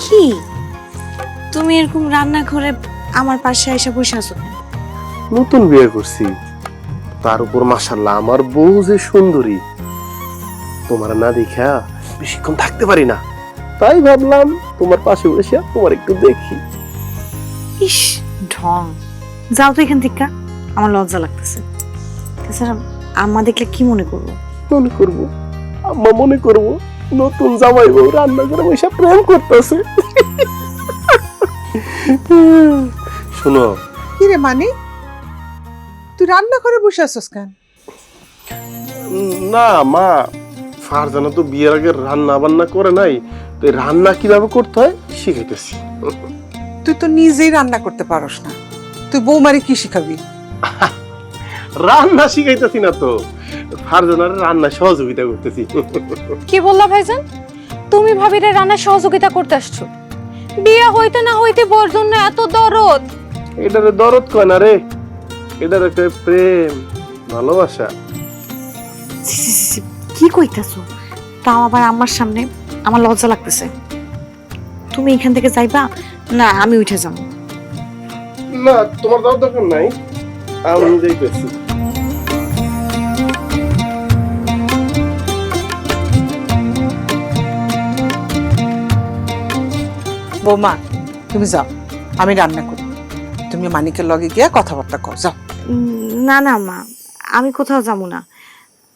কি তুমি এরকম রান্নাঘরে আমার পাশে এসে বসে আছো? নতুন বিয়ে করছি, তার উপর মাশাআল্লাহ আমার বউ যে সুন্দরী, তোমার না দেখা বেশিক্ষণ থাকতে পারি না, তাই ভাবলাম তোমার পাশে বসে তোমার একটু দেখি। ইস ঢং, যাও তো এখান থেকে, আমার লজ্জা লাগতেছে। তাছাড়া আম্মা দেখলে কি মনে করবো? মনে করবো আম্মা মনে করবো নতুন জামাই বউ রান্না করে বসে প্রেম করতেছে। শোনো, কি রে মানে, তুই রান্না করে বসে আছিস কেন? না মা, ফারজানা তো বিয়ের আগে রান্না বান্না করে নাই, তো এই রান্না কিভাবে করতে হয় শিখাইতেছি। তুই তো নিজেই রান্না করতে পারস না, তুই বৌমারে কি শিখাবি? রান্না শিখাইতেছি না তো, ফারজানার রান্না সহযোগিতা করতেছি। কি বললা ভাইজান? তুমি ভাবিরে রান্নার সহযোগিতা করতে আসছো? বিয়ে হইতে না হইতে বর জন্য এত দরদ? এটারে দরদ কয় না রে, এটার একটা প্রেম ভালোবাসা। ছি, ছি, ছি, ছি, কি কইতাছো? তাও আবার আমার সামনে, আমার লজ্জা লাগতেছে। তুমি এখান থেকে যাইবা না আমি উঠে যাবো? না তোমার যাওয়ার দরকার নাই, আমি যাইতেছি। বৌমা তুমি যাও, আমি রান্না করি, তুমি মানিকের লগে গিয়া কথাবার্তা কও, যাও। না না মা, আমি কোথাও যাবো না,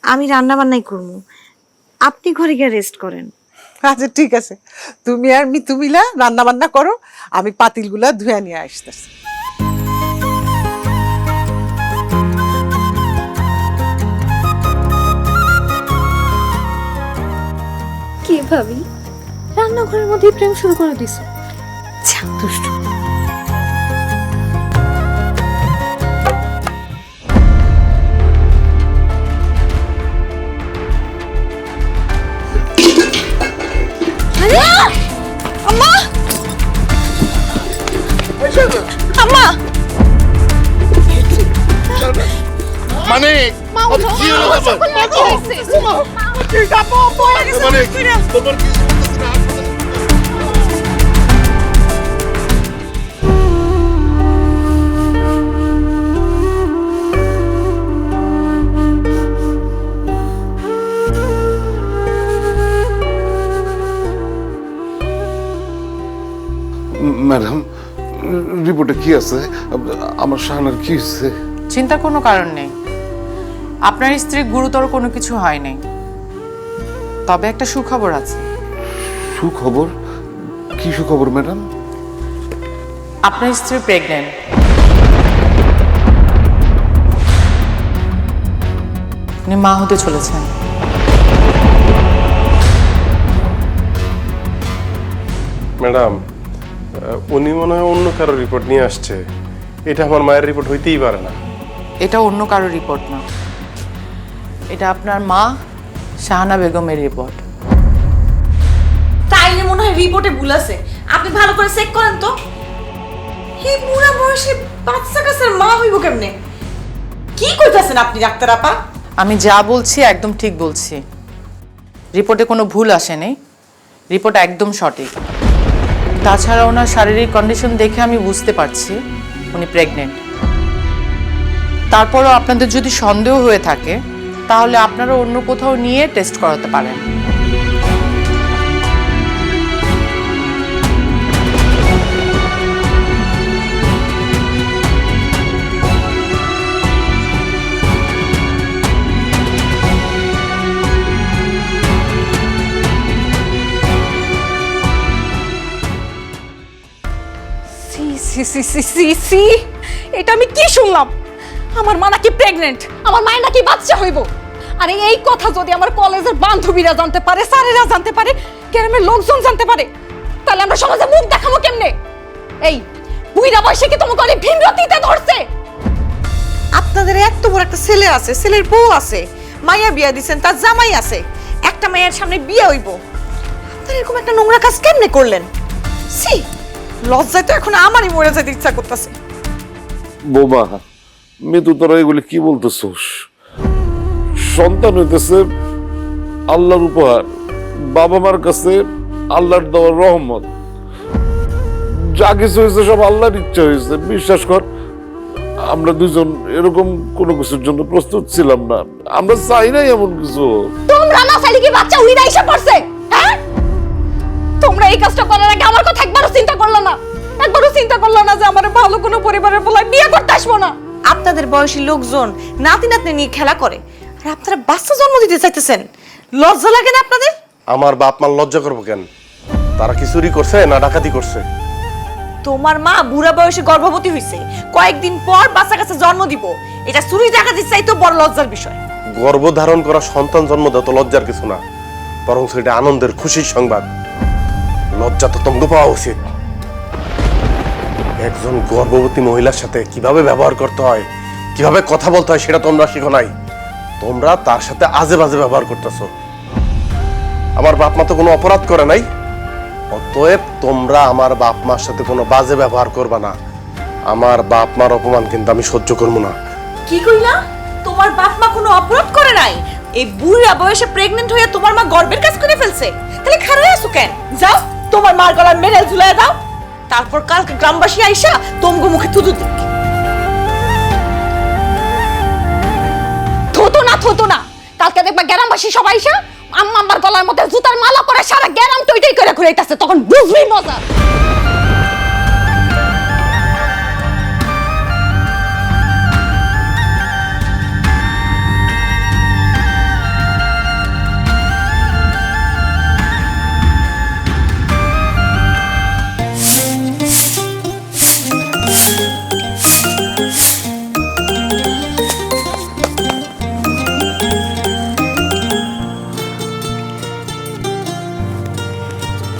আমি রান্না বান্নাই করবো। আপনি ঘরে গিয়ে রেস্ট করেন। আচ্ছা ঠিক আছে, তুমি আর মিতু মিলা রান্না বান্না করো, আমি পাতিলগুলা ধুয়ে নিয়ে আসতেছি। কি ভাবি, রান্নাঘরের মধ্যে প্রেম শুরু করে দিছো? দুষ্টু। আম্মা, আম্মা, মানে মা উঠো, কি হলো মা, তোমার? মা, কি হয়েছে? মানে তোমার কি বলতেছ না? ম্যাডাম, রিপোর্টে কি আছে? আমার শাহানার কি হয়েছে? চিন্তার কোনো কারণ নেই, আপনার স্ত্রীর গুরুতর কোনো কিছু হয় নাই। তবে একটা সুখবর আছে। সুখবর? কি সুখবর ম্যাডাম? আপনার স্ত্রী প্রেগন্যান্ট। উনি মা হতে চলেছেন। ম্যাডাম, উনি মনে হয় অন্য কারো রিপোর্ট নিয়ে আসছে, এটা আমার মায়ের রিপোর্ট হইতেই পারে না। এটা অন্য কারো রিপোর্ট না, এটা আপনার মা শাহানা বেগমের রিপোর্ট। তাইলে মনে হয় রিপোর্টে ভুল আছে, আপনি ভালো করে চেক করেন তো। এই বুড়া বয়সে বাচ্চা কাচ্চার মা হইব কেমনে? কি কইতাছেন আপনি ডাক্তার আপা? আমি যা বলছি একদম ঠিক বলছি, রিপোর্টে কোনো ভুল আসেনি, রিপোর্ট একদম সঠিক। তাছাড়া ওনার শারীরিক কন্ডিশন দেখে আমি বুঝতে পারছি উনি প্রেগনেন্ট। তারপরও আপনাদের যদি সন্দেহ হয়ে থাকে তাহলে আপনারা অন্য কোথাও নিয়ে টেস্ট করাতে পারেন। সি সি সি সি সি, এটা আমি কি শুনলাম? আমার মা নাকি প্রেগনেন্ট, আমার মায়ের নাকি বাচ্চা হইব। আরে এই কথা যদি আমার কলেজের বান্ধবীরা জানতে পারে, স্যারেরা জানতে পারে, গ্রামের লোকজন জানতে পারে, তাহলে আমরা সমাজে মুখ দেখাবো কেমনে? এই বুইড়া বয়সে কি তোমাকে অনেক ভিনরতিতে ধরছে? আপনাদের এত বড় একটা ছেলে আছে, ছেলের বউ আছে, মাইয়া বিয়া দিছেন, তার জামাই আছে, একটা মেয়ের সামনে বিয়ে হইব, আপনারা এরকম একটা নোংরা কাজ কেমনে করলেন? সি, লজ্জায় তো এখন আমারই মরে যেতে ইচ্ছা করতেছে। বোমা, মৃত্যু তোরা এগুলি কি বলতেছোস? সন্তান হইতেছে আল্লাহর উপহার, বাবা মার কাছে আল্লাহর দেওয়ার রহমত। যা কিছু হয়েছে সব আল্লাহর ইচ্ছা হয়েছে, বিশ্বাস কর। আমরা দুজন এরকম কোনো কিছুর জন্য প্রস্তুত ছিলাম না, আমরা চাই নাই এমন কিছু। তোমরা না চাইলে কি বাচ্চা উইরা এসে পড়ছে? হ্যাঁ, তোমরা এই কাজটা করার আগে আমার কথা একবারও চিন্তা করলো না? একবারও চিন্তা করলো না যে আমার ভালো কোনো পরিবারের পোলায় বিয়ে করতে আসবো না? আপনাদের বয়সী লোকজন নাতি নাতনি নিয়ে খেলা করে, আর আপনারা বাচ্চা জন্ম দিতে চাইতেছেন। লজ্জা লাগে না আপনাদের? আমার বাপ মার লজ্জা করবো কেন? তারা কি চুরি করছে না ডাকাতি করছে? তোমার মা বুড়া বয়সে গর্ভবতী হয়েছে, কয়েকদিন পর বাচ্চা কাছে জন্ম দিব, এটা চুরি ডাকাতি চাইতো বড় লজ্জার বিষয়। গর্ভধারণ করা সন্তান জন্ম দেওয়া তো লজ্জার কিছু না, বরং সেটা আনন্দের খুশির সংবাদ। লজ্জা তো তোমাকে পাওয়া উচিত। একজন গর্ভবতী মহিলার সাথে কিভাবে ব্যবহার করতে হয়, কিভাবে কথা বলতে হয় সেটা তোমরা শিখো নাই। তোমরা তার সাথে আজে বাজে ব্যবহার করতেছো। আমার বাপ মা তো কোনো অপরাধ করে নাই, অতএব তোমরা আমার বাপ মার সাথে কোনো বাজে ব্যবহার করবা না। আমার বাপ মার অপমান কিন্তু আমি সহ্য করবো না। কি কইলা? তোমার বাপ মা কোনো অপরাধ করে নাই? এই বুড়া বয়সে প্রেগন্যান্ট হয়ে তোমার মা গর্ভের কাজ করে ফেলছে, তাহলে খারাপ আছো কেন? যাও তোমার মার গলায় মেডেল ঝুলাই দাও, তারপর কালকে গ্রামবাসী আইসা তোমাকে মুখে থুতু দিক। থতো না, কালকে দেখবা গ্রামবাসী সবাই আইসা আম্মা আমার গলার মধ্যে জুতার মালা পরে সারা গ্রাম টইটই করে ঘুরাইতাছে, তখন বুঝবি মজা।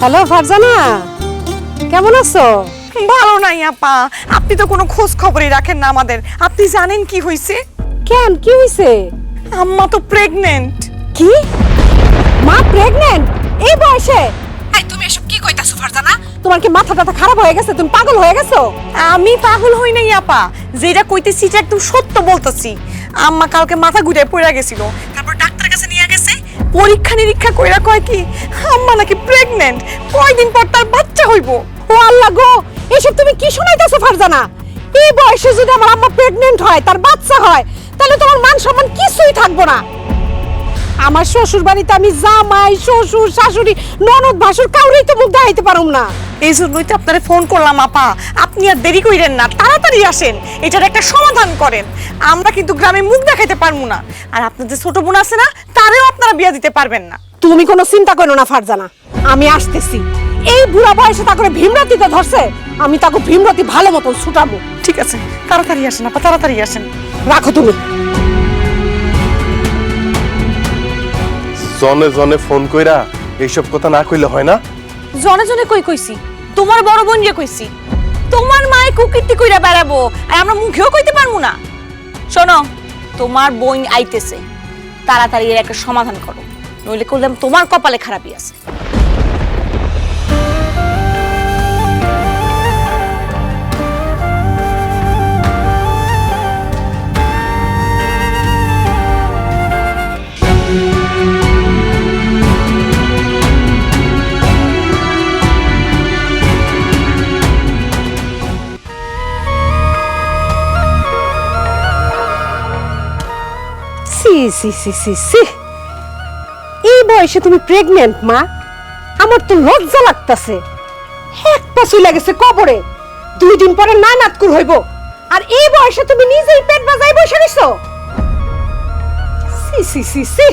হ্যালো ফারজানা, কেমন আছো? ভালো নাই আপা, আপনি তো কোনো খোঁজ খবরই রাখেন না আমাদের। আপনি জানেন কি হইছে? কেন, কি হইছে? আম্মা তো প্রেগন্যান্ট। কি? মা প্রেগন্যান্ট এই বয়সে? এই তুমি এসব কি কইতাছো ফারজানা? তোমার কি মাথা টাথা খারাপ হয়ে গেছে? তুমি পাগল হয়ে গেছো? আমি পাগল হই নাই আপা, যেটা কইতেছি এটা একদম সত্য বলতেছি। আম্মা কালকে মাথা ঘুরে পড়ে গেছিল, তারপর ডাক্তারের কাছে নিয়ে গেছে, পরীক্ষা নিরীক্ষা কইরা কয় কি আম্মা নাকি প্রেগন্যান্ট, কয়দিন পর তার বাচ্চা হইব। ও আল্লাহ গো, এসব তুমি কি শুনাইতেছো ফারজানা? এই বয়সে যদি আমার আম্মা প্রেগন্যান্ট হয়, তার বাচ্চা হয়, তাহলে তোমার মান সম্মান কিছুই থাকবো না। আমার শ্বশুর বাড়িতে আমি জামাই, শ্বশুর, শাশুড়ি, ননদ, ভাসুর কাউরেই তো মুখ দেখাইতে পারুম না। এই জন্যই তো আপনারে ফোন করলাম আপা, আপনি আর দেরি কইরেন না, তাড়াতাড়ি আসেন, এটার একটা সমাধান করেন। আমরা কিন্তু গ্রামে মুখ দেখাইতে পারবো না, আর আপনার যে ছোট বোন আছে না, তারেও আপনারা বিয়ে দিতে পারবেন না। তুমি কোনো চিন্তা করো না ফারজানা, আমি আসতেছি। এই বুড়া বয়সে তা করে ভীমরাতিতে ধরছে, আমি তাকে ভীমরাতি ভালো মতন ছুটাবো। ঠিক আছে, তাড়াতাড়ি আসেন আপা, তাড়াতাড়ি আসেন। রাখো তুমি। জনে জনে ফোন কইরা এইসব কথা না কইলে হয় না? জনে জনে কইছি, তোমার বড় বোন রে কইছি। তোমার মায়ে কুকীর্তি কইরা বেড়াবো, আর আমরা মুখেও কইতে পারবো না। শোনো, তোমার বোন আইতেছে, তাড়াতাড়ি এর একটা সমাধান করো, নইলে করলাম তোমার কপালে খারাপই আছে। সি সি সি সি, এই বয়সে তুমি প্রেগন্যান্ট মা? আমার তো লজ্জা লাগতাছে। এক পা চলে গেছে কবরে, 2 দিন পরে নানাতকুর হইব, আর এই বয়সে তুমি নিজেই পেট বাজাই বসে নিছো। সি সি সি সি,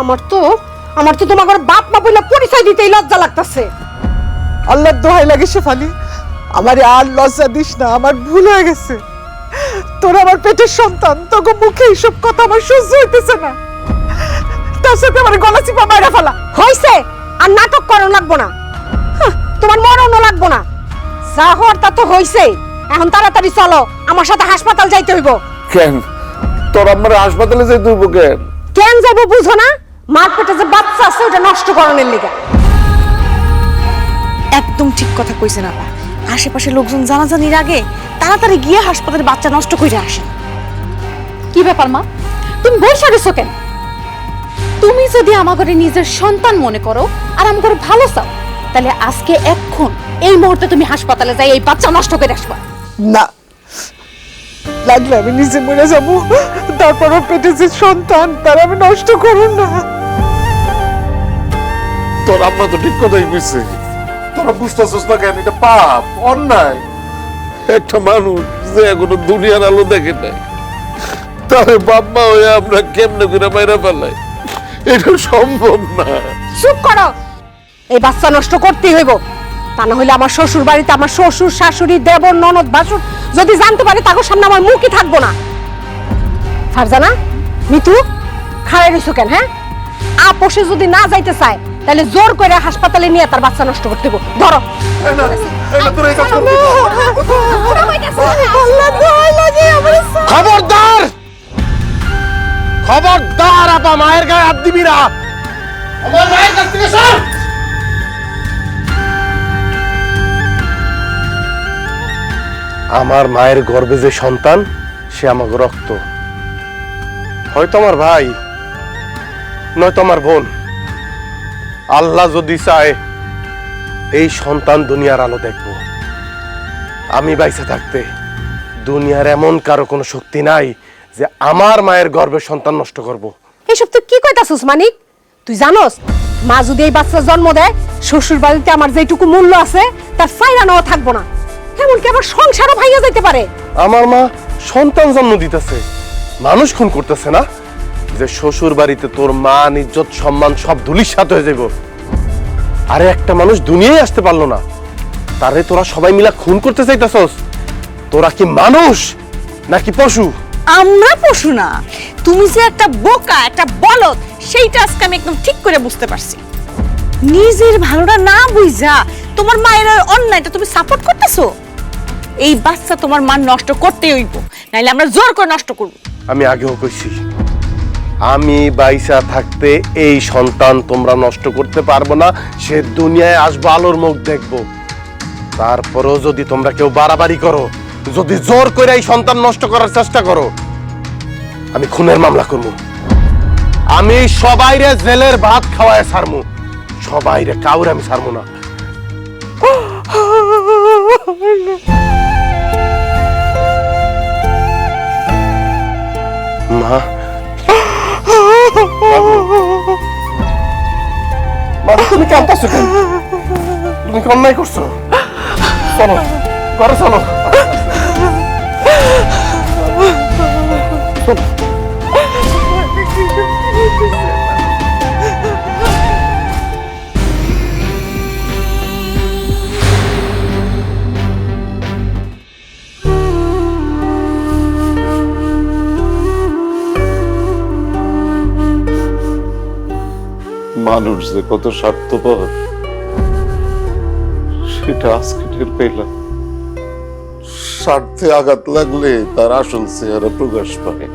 আমার তো তোমার বাপ মা বলে পরিচয় দিতেই লজ্জা লাগতাছে। আল্লাহর দোহাই লাগে শেফালি, আমারে আর লজ্জা দিস না, আমার ভুল হয়ে গেছে। তোর আমার পেটের সন্তান, তোকে মুখে এইসব কথা আমার সহ্য হইতেছে না। তার সাথে আমার গলা চিপা মাইরা ফেলা হইছে, আর নাটক করো লাগবো না। তোমার মরণও লাগবো না, যা হওয়ার তা তো হইছে। এখন তাড়াতাড়ি চলো, আমার সাথে হাসপাতাল যাইতে হইব। কেন তোর আমার হাসপাতালে যেতে হইব কেন? কেন যাবো বুঝো না? মার পেটে যে বাচ্চা আছে ওটা নষ্ট করণের লিগা। একদম ঠিক কথা কইছেন আপা, আশেপাশে লোকজন জানাজানির আগে তাড়াতাড়ি গিয়ে হাসপাতালে বাচ্চা নষ্ট করে আসেন। কি ব্যাপার মা, তুমি বসে রইছো কেন? তুমি যদি আমাকে নিজের সন্তান মনে করো আর আমাকে ভালো চাও, তাহলে আজকে এক্ষুন এই মুহূর্তে তুমি হাসপাতালে যাই এই বাচ্চা নষ্ট করে আসবা। না, লাগলে আমি নিজে মরে যাব, তারপরও পেটে যে সন্তান তার আমি নষ্ট করুন না। তোর আম্মা তো ঠিক কথাই কইছে, তোরা বুঝতেছিস না কেন? এটা পাপ, অন্যায়। একটা মানুষ যে এখনো দুনিয়ার আলো দেখে নাই, তাহলে বাপ মা হয়ে আমরা কেমনে করে মাইরা ফেলাই? এটা সম্ভব না। চুপ করো, এই বাচ্চা নষ্ট করতেই হইব, তা না হলে আমার শ্বশুর বাড়িতে আমার শ্বশুর শাশুড়ি দেবর ননদ ভাসুর যদি জানতে পারে তাদের সামনে আমার মুখই থাকবো না। ফারজানা, মিতু, খাড়াই রইছো কেন? হ্যাঁ, আপোষে যদি না যাইতে চায় তাহলে জোর করে হাসপাতালে নিয়ে তার বাচ্চা নষ্ট করতে হইব। ধরো। খবরদার, খবরদার, আপা মায়ের গায়ে হাত দিবি না। আমার মায়ের কাছ থেকে সর। আমার মায়ের গর্ভে যে সন্তান, সে আমাকে রক্ত, হয়তো আমার ভাই, নয়তো আমার বোন। আল্লাহ যদি চায় এই সন্তান দুনিয়ার আলো দেখব। আমি বাইসে থাকতে দুনিয়ার এমন কারো কোনো শক্তি নাই যে আমার মায়ের গর্ভের সন্তান নষ্ট করব। এইসব তুই কি কইতাছিস মানিক? তুই জানোস মা যদি এই বাচ্চা জন্ম দেয় শ্বশুর বাড়িতে আমার যেটুকু মূল্য আছে তার ফায়দা নেওয়া থাকবো না, এমনকি আমার সংসারও ভাইয়া যেতে পারে। আমার মা সন্তান জন্ম দিতেছে, মানুষ খুন করতেছে না যে শ্বশুর বাড়িতে তোর মান ইজ্জত সম্মান সব ধুলির সাথে হয়ে যাব। আরে একটা মানুষ দুনিয়ায় আসতে পারলো না, তারে তোরা সবাই মিলা খুন করতে চাইতেছস? তোরা কি মানুষ নাকি পশু? আমরা পশু না, তুমি যে একটা বোকা, একটা বলদ, সেইটা আজকে আমি একদম ঠিক করে বুঝতে পারছি। নিজের ভালোটা না বুঝা তোমার মায়ের অন্যায়টা তুমি সাপোর্ট করতেছো। এই বাচ্চা তোমার মান নষ্ট করতেই হইব, নাইলে আমরা জোর করে নষ্ট করব। আমি আগেও কইছি, আমি বাইসা থাকতে এই সন্তান তোমরা নষ্ট করতে পারবো না। সে দুনিয়ায় আসবো, আলোর মুখ দেখবো। তারপরেও যদি তোমরা কেউ বাড়াবাড়ি করো, যদি জোর করে এই সন্তান নষ্ট করার চেষ্টা করো, আমি খুনের মামলা করবো। আমি সবাইরে জেলের ভাত খাওয়ায় ছাড়মু, সবাইরে, কাউরে আমি ছাড়মু না। মা, বাবু তুমি কাঁদতেছো কেন? তুমি কি অন্যায় করছো? চলো ঘরে চলো। মানুষ যে কত স্বার্থপর সেটা আজকে টের পেলাম। স্বার্থে আঘাত লাগলে তার আসল চেহারা প্রকাশ পায়।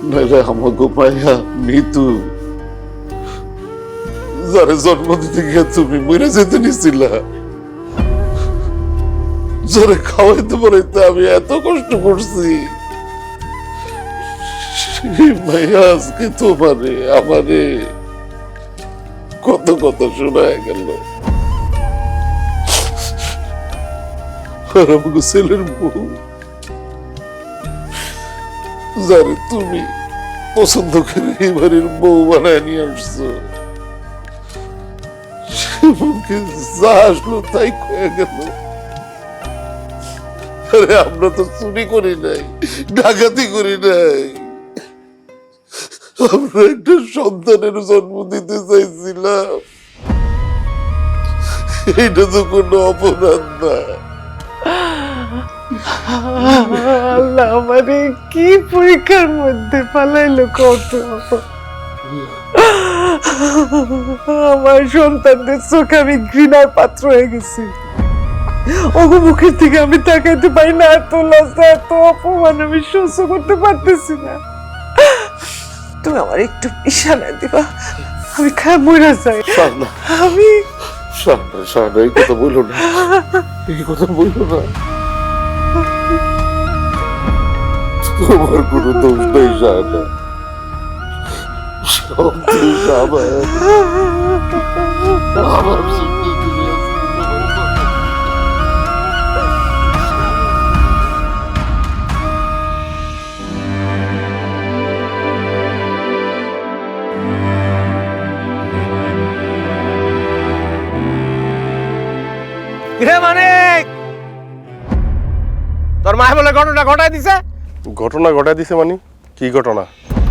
নাইলে আমাকে মাইয়া মৃত্যু যারে জন্ম দিতে গিয়ে তুমি মরে যেতে নিছিলা, যারে খাওয়াইতে পারাইতে আমি এত কষ্ট করছি, সেই মাইয়া আজকে তোমারে আমারে কত কথা শোনায় গেল। আর আমাকে ছেলের বউ যারে তুমি পছন্দ করে এই বাড়ির বউ বানায় নিয়ে আসছো, সে মুখে যা আসলো তাই কয়ে গেল। আরে আমরা তো চুরি করি নাই, ডাকাতি করি নাই, আমরা একটা সন্তানের জন্ম দিতে চাইছিলাম। এটা তো কোনো অপরাধ না। আল্লাহ আমারে কি পরীক্ষার মধ্যে পালাইলো কত। আমার সন্তানদের চোখে আমি ঘৃণার পাত্র হয়ে গেছি। ওগো মুখের থেকে আমি তাকাইতে পারি না, এত লজ্জা এত অপমান আমি সহ্য করতে পারতেছি না। তুমি আমার একটু ইশারা দিবা, আমি খায় মরে যাই। আমি শাহানা এই কথা বললো না, এই কথা বললো না। তোমার কোনো দোষ নেই শাহানা, সব দোষ আমার। রে মানিক, তোর মায় বলে ঘটনা ঘটাই দিছে। ঘটনা ঘটাই দিছে মানে কি ঘটনা?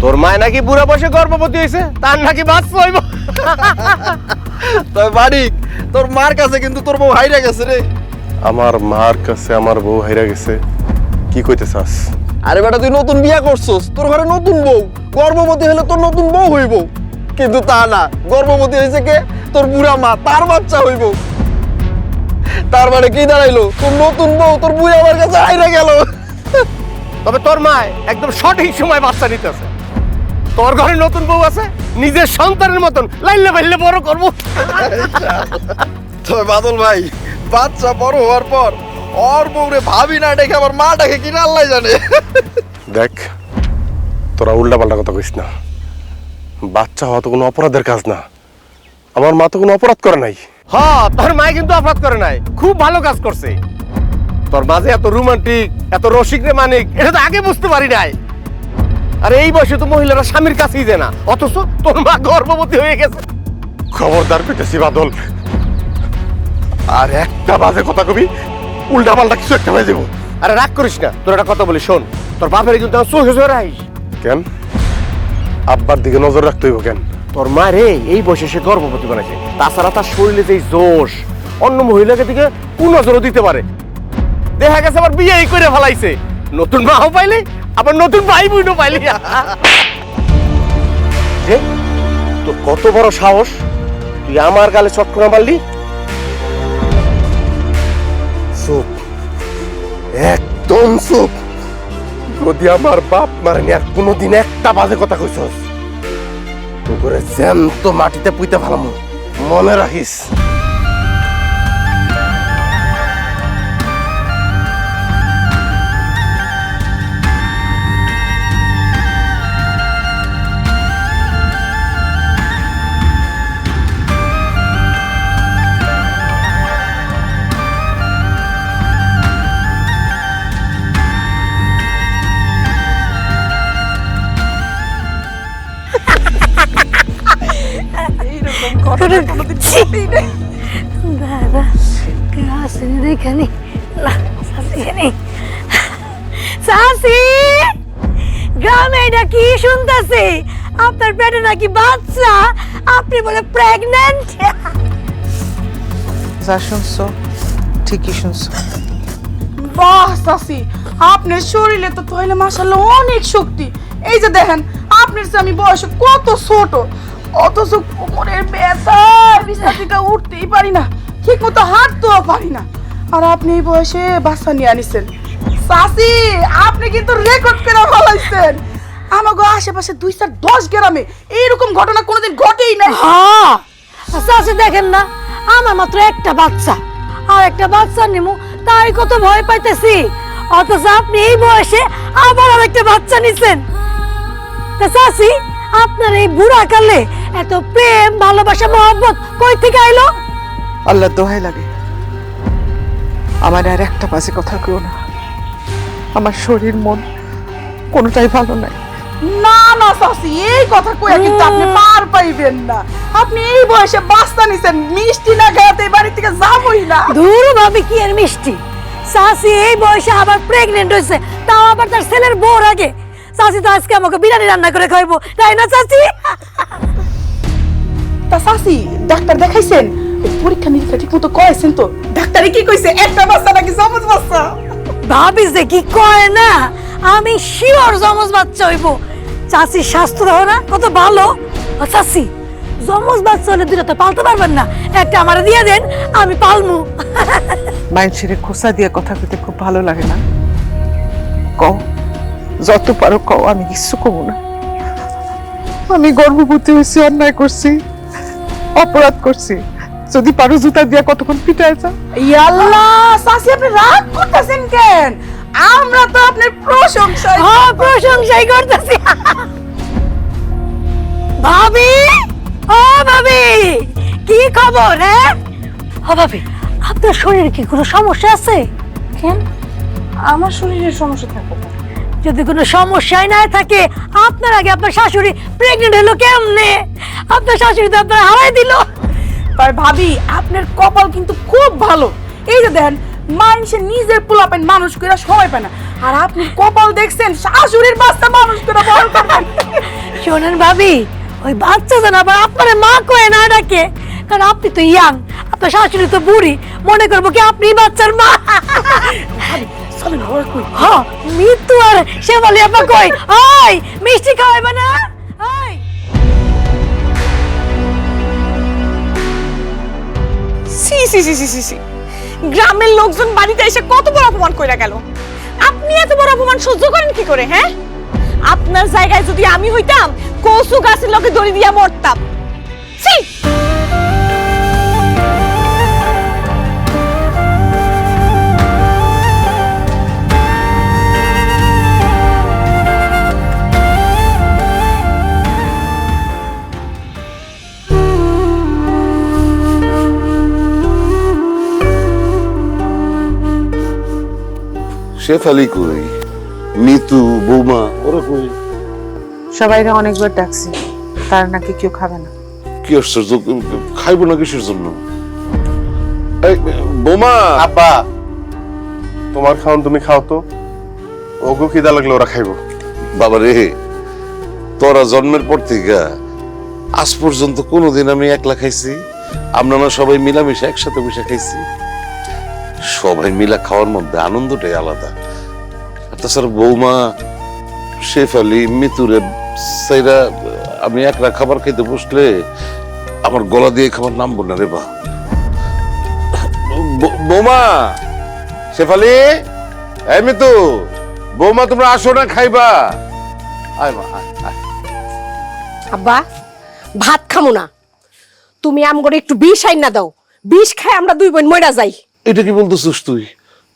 তোর মায় নাকি বুড়া বসে গর্ভবতী হয়েছে, তার নাকি বাচ্চা হইব। তবে মানিক, তোর মার কাছে কিন্তু তোর বউ হাইরা গেছে রে। আমার মার কাছে আমার বউ হাইরা গেছে? কি কইতে চাস? আরে বেটা, তুই নতুন বিয়া করছস, তোর ঘরে নতুন বউ, গর্ভবতী হলে তোর নতুন বউ হইব। কিন্তু তা না, গর্ভবতী হয়েছে কে? তোর বুড়া মা, তার বাচ্চা হইব। তার মানে কি দাঁড়াইলো? তোর নতুন বউ তোর বুড়া মার কাছে হাইরা গেল। তবে তোর মায় একদম সঠিক সময় বাচ্চা নিতেছে। তোর ঘরে নতুন বউ আছে, নিজের সন্তানের মতন লাইলে বাইলে বড় করবো। তবে বাদল ভাই, বাচ্চা বড় হওয়ার পর ওর বউরে ভাবি না ডেকে আমার মা ডাকে কিনা আল্লাহ জানে। দেখ, তোরা উল্টা পাল্টা কথা কইস না। বাচ্চা হওয়া তো কোনো অপরাধের কাজ না। আমার মা তো কোনো অপরাধ করে নাই। হ্যাঁ, তোর মায় কিন্তু অপরাধ করে নাই, খুব ভালো কাজ করছে। তোর মাঝে এত রোমান্টিক, এত রসিক রে মানিক, এটা তো আগে বুঝতে পারি নাই। আর এই বয়সে তো মহিলারা স্বামীর কাছেই যায় না, অথচ তোর মা গর্ভবতী হয়ে গেছে। খবরদার কইতেছি বাদল, আর একটা বাজে কথা কবি, উল্টা পাল্টা কিছু একটা হয়ে যাবো। আরে রাগ করিস না, তোর একটা কথা বলি শোন, তোর বাপের কিন্তু চোখে চোখে রাখিস। কেন? আব্বার দিকে নজর রাখতে হইব কেন? তোর মা রে এই বয়সে সে গর্ভবতী বানাইছে, তাছাড়া তার শরীরে যে জোশ, অন্য মহিলাকে দিকে কোন নজরও দিতে পারে। দেখা গেছে আবার বিয়েই করে ফেলাইছে, নতুন মাও পাইলে আবার নতুন ভাই বোনও পাইলি। যে তোর কত বড় সাহস, তুই আমার গালে চটকনা মারলি? চুপ, একদম চুপ। যদি আমার বাপ মারেনি আর কোনোদিন একটা বাজে কথা কইছস, তো করে জ্যান্ত মাটিতে পুইতে ফেলামু, মনে রাখিস। দাদা আসেনি দেখানি না, চাষি গ্রামে এটা কি শুনতেছি, আপনার পেটে নাকি বাচ্চা, আপনি বলে প্রেগন্যান্ট। যা শুনছো ঠিকই শুনছো। বাহ চাচি, আপনার শরীরে তো তাহলে মাশাআল্লাহ অনেক শক্তি। এই যে দেখেন, আপনার চেয়ে আমি বয়সে কত ছোট, অথচ কোমরের ব্যথা, বিছানা থেকে উঠতেই পারি না, ঠিক মতো হাঁটতেও পারি না। আর আপনি এই বয়সে বাচ্চা নিয়ে আনিছেন। চাচি, আপনি কিন্তু রেকর্ড করে ফেলাইছেন। আমাগো আশেপাশে 2-10 গ্রামে এইরকম ঘটনা কোনোদিন ঘটেই নাই। হ্যাঁ চাষি, দেখেন না আমার মাত্র একটা বাচ্চা, আর একটা বাচ্চা নিমু তাই কত ভয় পাইতেছি, অথচ আপনি এই বয়সে আবার আরেকটা বাচ্চা নিছেন। তা চাষি, আপনার এই বুড়া কালে এত প্রেম, ভালোবাসা, মহব্বত কই থেকে আইলো? আল্লাহ দোহাই লাগে, আমার আর একটা বাজে কথা কেউ না। আমার শরীর মন কোনোটাই ভালো নাই। না না চাচি, এই কথা কইয়া কিন্তু আপনি পার পাইবেন না। আপনি এই বয়সে বাচ্চা নিছেন, মিষ্টি না খাইতে এই বাড়ি থেকে যাবই না। দূর ভাবি, কি আর মিষ্টি, চাচি এই বয়সে আবার প্রেগনেন্ট হয়েছে, তাও আবার তার ছেলের বউর আগে। চাচি তো আজকে আমাকে বিরিয়ানি রান্না করে খাইবো, তাই না চাচি? তা চাচি, ডাক্তার দেখাইছেন? পরীক্ষা নিরীক্ষা ঠিক মতো করেছেন তো? ডাক্তারে কি কইছে, একটা বাচ্চা নাকি জমজ বাচ্চা? ভাবি যে কি কয় না, আমি শিওর জমজ বাচ্চা হইব। চাচির স্বাস্থ্য দেখো না কত ভালো। ও চাচি, জমজ বাচ্চা হলে দুটো তো পালতে পারবেন না, একটা আমারে দিয়ে দেন, আমি পালমু। মাইনসিরে খোসা দিয়ে কথা কইতে খুব ভালো লাগে না? কও, যত পারো কও, আমি কিছু কব না। আমি গর্ভবতী হয়েছি, অন্যায় করছি, অপরাধ করছি, যদি পারো জুতা দিয়া কতক্ষণ পিটায় যা। ইয়াল্লাহ চাচি, আপনি রাগ করতেছেন কেন? আমরা তো আপনার প্রশংসায় প্রশংসাই করতেছি। ভাবি, ও ভাবি, কি খবর? হ্যাঁ ও ভাবি, আপনার শরীরে কি কোনো সমস্যা আছে? কেন আমার শরীরের সমস্যা থাকবে? যদি কোনো সমস্যাই না থাকে, আপনার আগে আপনার শাশুড়ি প্রেগনেন্ট হলো কেমনে? আপনার শাশুড়ি তো আপনার হারাই দিল। তাই ভাবি, আপনার কপাল কিন্তু খুব ভালো। এই যে দেখেন মানুষের নিজের পোলাপেন মানুষ করে সময় পায় না, আর আপনি কপাল দেখছেন শাশুড়ির বাচ্চা মানুষ করে বড় করবেন। শোনেন ভাবি, ওই বাচ্চা যেন আবার আপনার মা কয়ে না ডাকে, কারণ আপনি তো ইয়াং, আপনার শাশুড়ি তো বুড়ি, মনে করবো কি আপনি বাচ্চার মা। হ্যাঁ, মৃত্যু আর সে বলে আপনার কই, ওই মিষ্টি খাওয়াইবে না? ওই সি সি সি সি সি সি, গ্রামের লোকজন বাড়িতে এসে কত বড় অপমান কইরা গেল। আপনি এত বড় অপমান সহ্য করেন কি করে? হ্যাঁ, আপনার জায়গায় যদি আমি হইতাম কচু গাছের লগে দড়ি দিয়া মরতাম। ছি! শেফালি কই, মিতু, বৌমা ওরা কই? সবাইকে অনেকবার ডাকছি, তার নাকি কেউ খাবে না। কি আশ্চর্য, খাইবো না কিসের জন্য? এই, বৌমা। আব্বা, তোমার খাওন তুমি খাও তো, ওগো খিদা লাগলে ওরা খাইবো। বাবা রে, তোরা জন্মের পর থেকে আজ পর্যন্ত কোনোদিন আমি একলা খাইছি? আমরা না সবাই মিলামিশে একসাথে বসে খাইছি? সবাই মিলা খাওয়ার মধ্যে আনন্দটাই আলাদা। আর তাছাড়া বৌমা, শেফালি, মিতুরে সেইরা আমি একলা খাবার খাইতে বসলে আমার গলা দিয়ে খাবার নামবো না রে বা। বৌমা, শেফালি, এই মিতু, বৌমা তোমরা আসো না খাইবা? আয় মা, আয়, আয়। আব্বা, ভাত খামো না, তুমি আমগরে একটু বিষ আইন না দাও, বিষ খাই আমরা দুই বোন মইরা যাই। এটা কি বলতেছিস তুই?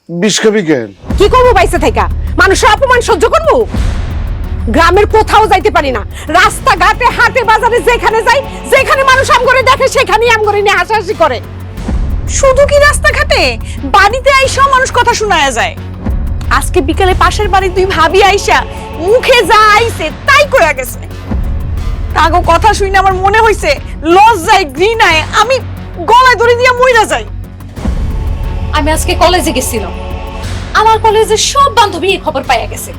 বিষ খাবি কেন? কি করবো বাইসে থাকা? মানুষের অপমান সহ্য করবো? গ্রামের কোথাও যাইতে পারি না, রাস্তাঘাটে হাটে বাজারে যেখানে যাই, যেখানে মানুষ আমগরে দেখে সেখানেই আমগরে নিয়ে হাসাহাসি করে। শুধু কি রাস্তাঘাটে, বাড়িতে আইসা মানুষ কথা শোনায়া যায়। আজকে বিকালে পাশের বাড়ির দুই ভাবি আইসা মুখে যা আইছে তাই কইরা গেছে। তাগো কথা শুনে আমার মনে হইছে লজ্জায় ঘৃণায় আমি গলায় দড়ি দিয়া মইরা যাই। আমি আজকে কলেজে গেছিলাম, আমার কলেজের সব বান্ধবী এই খবর পাইয়া গেছে।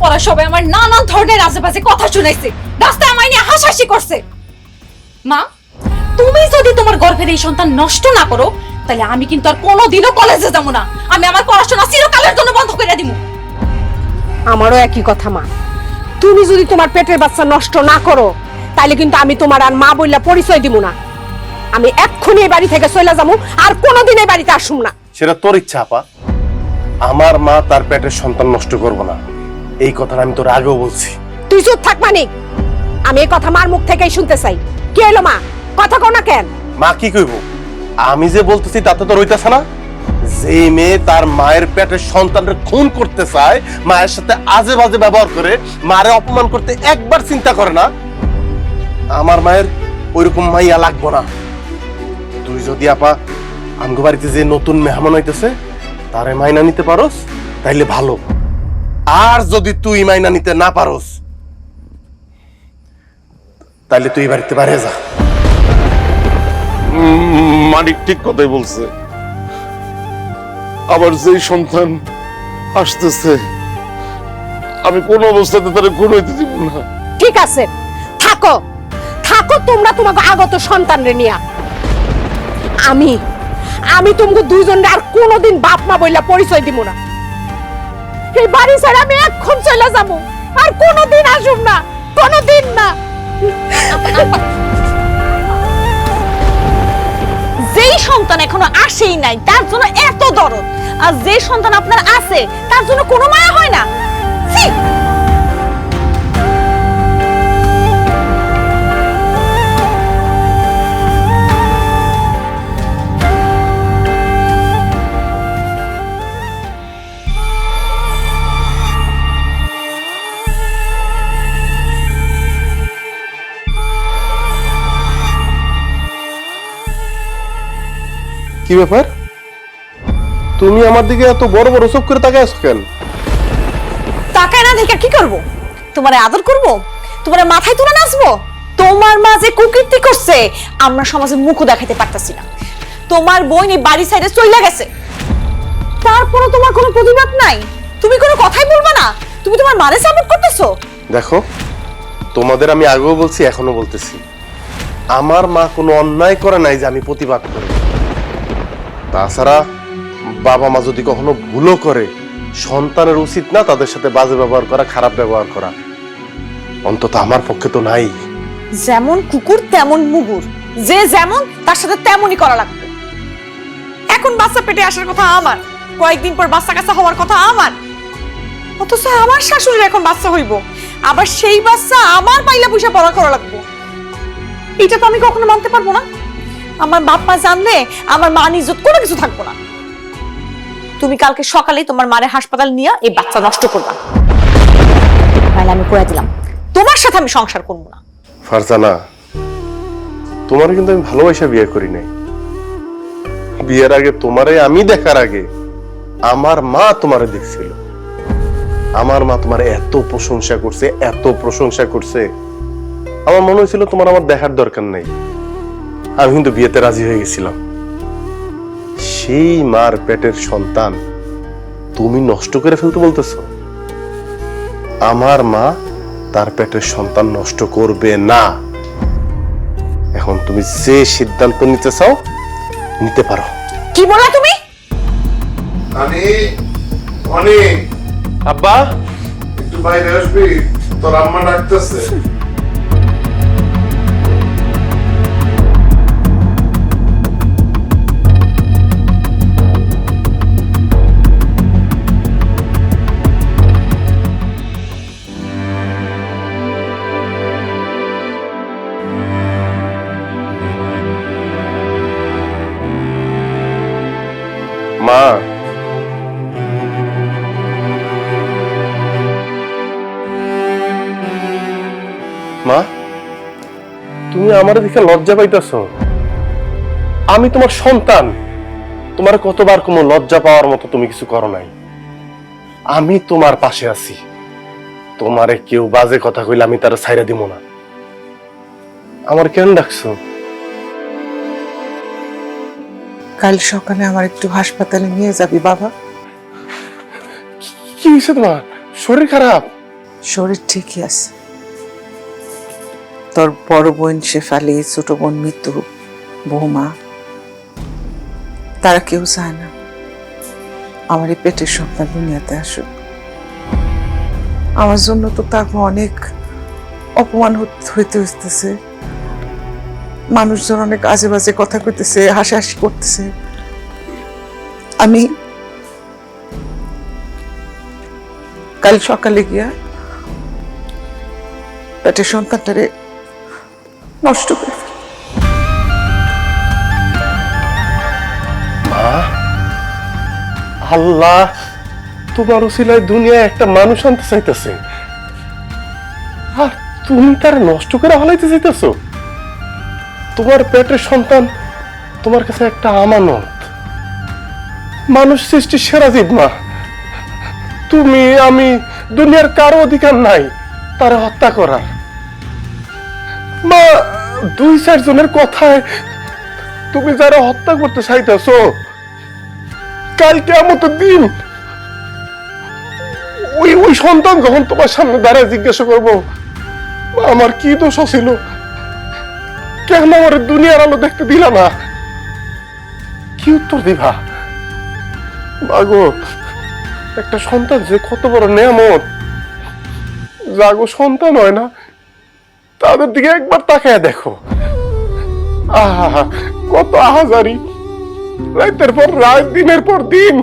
ওরা সবাই আমার নানান ধরনের আজেবাজে কথা শুনাইছে, রাস্তায় আমায় নিয়ে হাসাহাসি করছে। মা, তুমি যদি তোমার গর্ভের এই সন্তান নষ্ট না করো, তাহলে আমি কিন্তু আর কোনোদিনও কলেজে যাবো না। আমি আমার পড়াশোনা চিরকালের জন্য বন্ধ করে দিব। আমারও একই কথা মা, তুমি যদি তোমার পেটের বাচ্চা নষ্ট না করো, তাহলে কিন্তু আমি তোমার আর মা বইলা পরিচয় দিব না। আমি এক্ষুনি এই বাড়ি থেকে চলে যাবো, আর কোনোদিন এই বাড়িতে আসুম না। সেটা তোর ইচ্ছা আপা, আমার মা তার পেটের সন্তান নষ্ট করবো না, এই কথাটা আমি তোর আগেও বলছি। তুই চুপ থাক মানিক, আমি এই কথা মার মুখ থেকেই শুনতে চাই। কি হলো মা, কথা কও না কেন? মা কি কইব? আমি যে বলতেছি তাতে তোর হইতাছে না? যে মেয়ে তার মায়ের পেটের সন্তানকে খুন করতে চায়, মায়ের সাথে আজে বাজে ব্যবহার করে, মারে অপমান করতে একবার চিন্তা করে না, আমার মায়ের ওইরকম মাইয়া লাগবো না। তুই যদি আপা আমগো বাড়িতে যে নতুন মেহমান হইতেছে তারে মাইনা নিতে পারোস তাইলে ভালো, আর যদি তুই মাইনা নিতে না পারোস তাইলে তুই এই বাড়িতে বাইরে যা। মানিক ঠিক কথাই বলছে। আবার যেই সন্তান আসতেছে আমি কোন অবস্থাতে তারা কোন হইতে দিব না। ঠিক আছে, থাকো থাকো তোমরা তোমাকে আগত সন্তানরে নিয়া। আমি তোমাকে দুইজনরে আর কোনোদিন বাপ মা বইলা পরিচয় দিব না। এই বাড়ি ছেড়ে আমি এখন চলে যাবো, আর কোনোদিন আসুম না, কোনোদিন না। যেই সন্তান এখনো আসেই নাই তার জন্য এত দরদ, আর যে সন্তান আপনার আছে তার জন্য কোনো মায়া হয় না। ছি! কি ব্যাপার, তুমি আমার দিকে এত বড় বড় চোখ করে তাকায় আছো কেন? তাকায় না থেকে কি করব? তোমারে আদর করব? তোমারে মাথায় তুলে নাচবো? তোমার মা যে কুকীর্তি করছে আমরা সমাজে মুখও দেখাতে পারতাছি না। তোমার বোন এই বাড়ি সাইডে চইলা গেছে, তারপরও তোমার কোনো প্রতিবাদ নাই? তুমি কোনো কথাই বলবা না? তুমি তোমার মারে সাপোর্ট করতেছো? দেখো, তোমাদের আমি আগেও বলছি, এখনো বলতেছি, আমার মা কোনো অন্যায় করে নাই যে আমি প্রতিবাদ করি। তাছাড়া বাবা মা যদি কখনো ভুলও করে, সন্তানের উচিত না তাদের সাথে বাজে ব্যবহার করা, খারাপ ব্যবহার করা। অন্তত আমার পক্ষে তো নাই। যেমন কুকুর তেমন মুগুর, যে যেমন তার সাথে তেমনই করা লাগবে। এখন বাচ্চা পেটে আসার কথা আমার, কয়েকদিন পর বাচ্চা কাচ্চা হওয়ার কথা আমার, অথচ আমার শাশুড়ির এখন বাচ্চা হইব, আবার সেই বাচ্চা আমার পাইলা পয়সা পড়া করা লাগবে। এটা তো আমি কখনো মানতে পারবো না। আমার বাপ মা জানলে আমার মান ইজ্জত কোনো কিছু থাকবো না। তুমি কালকে সকালে তোমার মারে হাসপাতাল নিয়ে এই বাচ্চা নষ্ট করবা, নাহলে আমি করে দিলাম তোমার সাথে আমি সংসার করবো না। ফারজানা, তোমার কিন্তু আমি ভালোবাসা বিয়ে করি নাই। বিয়ের আগে তোমারে আমি দেখার আগে আমার মা তোমারে দেখছিল। আমার মা তোমার এত প্রশংসা করছে, এত প্রশংসা করছে, আমার মনে হয়েছিল তোমার আমার দেখার দরকার নেই। আমি কিন্তু বিয়েতে রাজি হয়ে গেছিলাম। সেই মার পেটের সন্তান তুমি নষ্ট করে ফেলতে বলতেছো? আমার মা তার পেটের সন্তান নষ্ট করবে না। এখন তুমি যে সিদ্ধান্ত নিতে চাও নিতে পারো। কি বলা তুমি? অনেক আব্বা, একটু বাইরে আসবি, তোর আম্মা ডাকতেছে। মা, মা, তুমি আমার দিকে লজ্জা পাইতেছ? আমি তোমার সন্তান, তোমার কতবার কোনো লজ্জা পাওয়ার মতো তুমি কিছু করো নাই। আমি তোমার পাশে আছি। তোমারে কেউ বাজে কথা কইলে আমি তারা ছাইরা দিব না। আমার কেন ডাকছো? কাল সকালে আমার একটু হাসপাতালে নিয়ে যাবি বাবা? কি হয়েছে তোমার? শরীর খারাপ? শরীর ঠিকই আছে। তোর বড় বোন শেফালি, ছোট বোন মিতু, বৌমা, তারা কেউ চায় না আমার এই পেটের সন্তান দুনিয়াতে আসুক। আমার জন্য তো তাকে অনেক অপমান হইতে হইতেছে। মানুষজন অনেক আজে বাজে কথা কইতেছে, হাসাহাসি করতেছে। আমি কাল সকালে গিয়া পেটের সন্তানটারে নষ্ট করে ফেলি। মা, আল্লাহ তোমার উসিলায় দুনিয়ায় একটা মানুষ আনতে চাইতেছে, আর তুমি তার নষ্ট করে ফেলাইতে চাইতেছো? তোমার পেটের সন্তান তোমার কাছে একটা আমানত। মানুষ সৃষ্টির সেরা জীব মা। তুমি আমি দুনিয়ার কারো অধিকার নাই তারা হত্যা করার। মা, 2-4 জনের কথায় তুমি যারা হত্যা করতে চাইতেছো, কাল কিয়ামতের দিন ওই সন্তান যখন তোমার সামনে দাঁড়ায় জিজ্ঞাসা করবো আমার কি দোষ ছিল, কেন আমার দুনিয়ার আলো দেখতে দিলা না, কি উত্তর দিবা? মাগো, একটা সন্তান যে কত বড় নেয়ামত, যাগো সন্তান হয় না তাদের দিকে একবার তাকায় দেখো। আহা, কত আহাজারি, রাতের পর রাত, দিনের পর দিন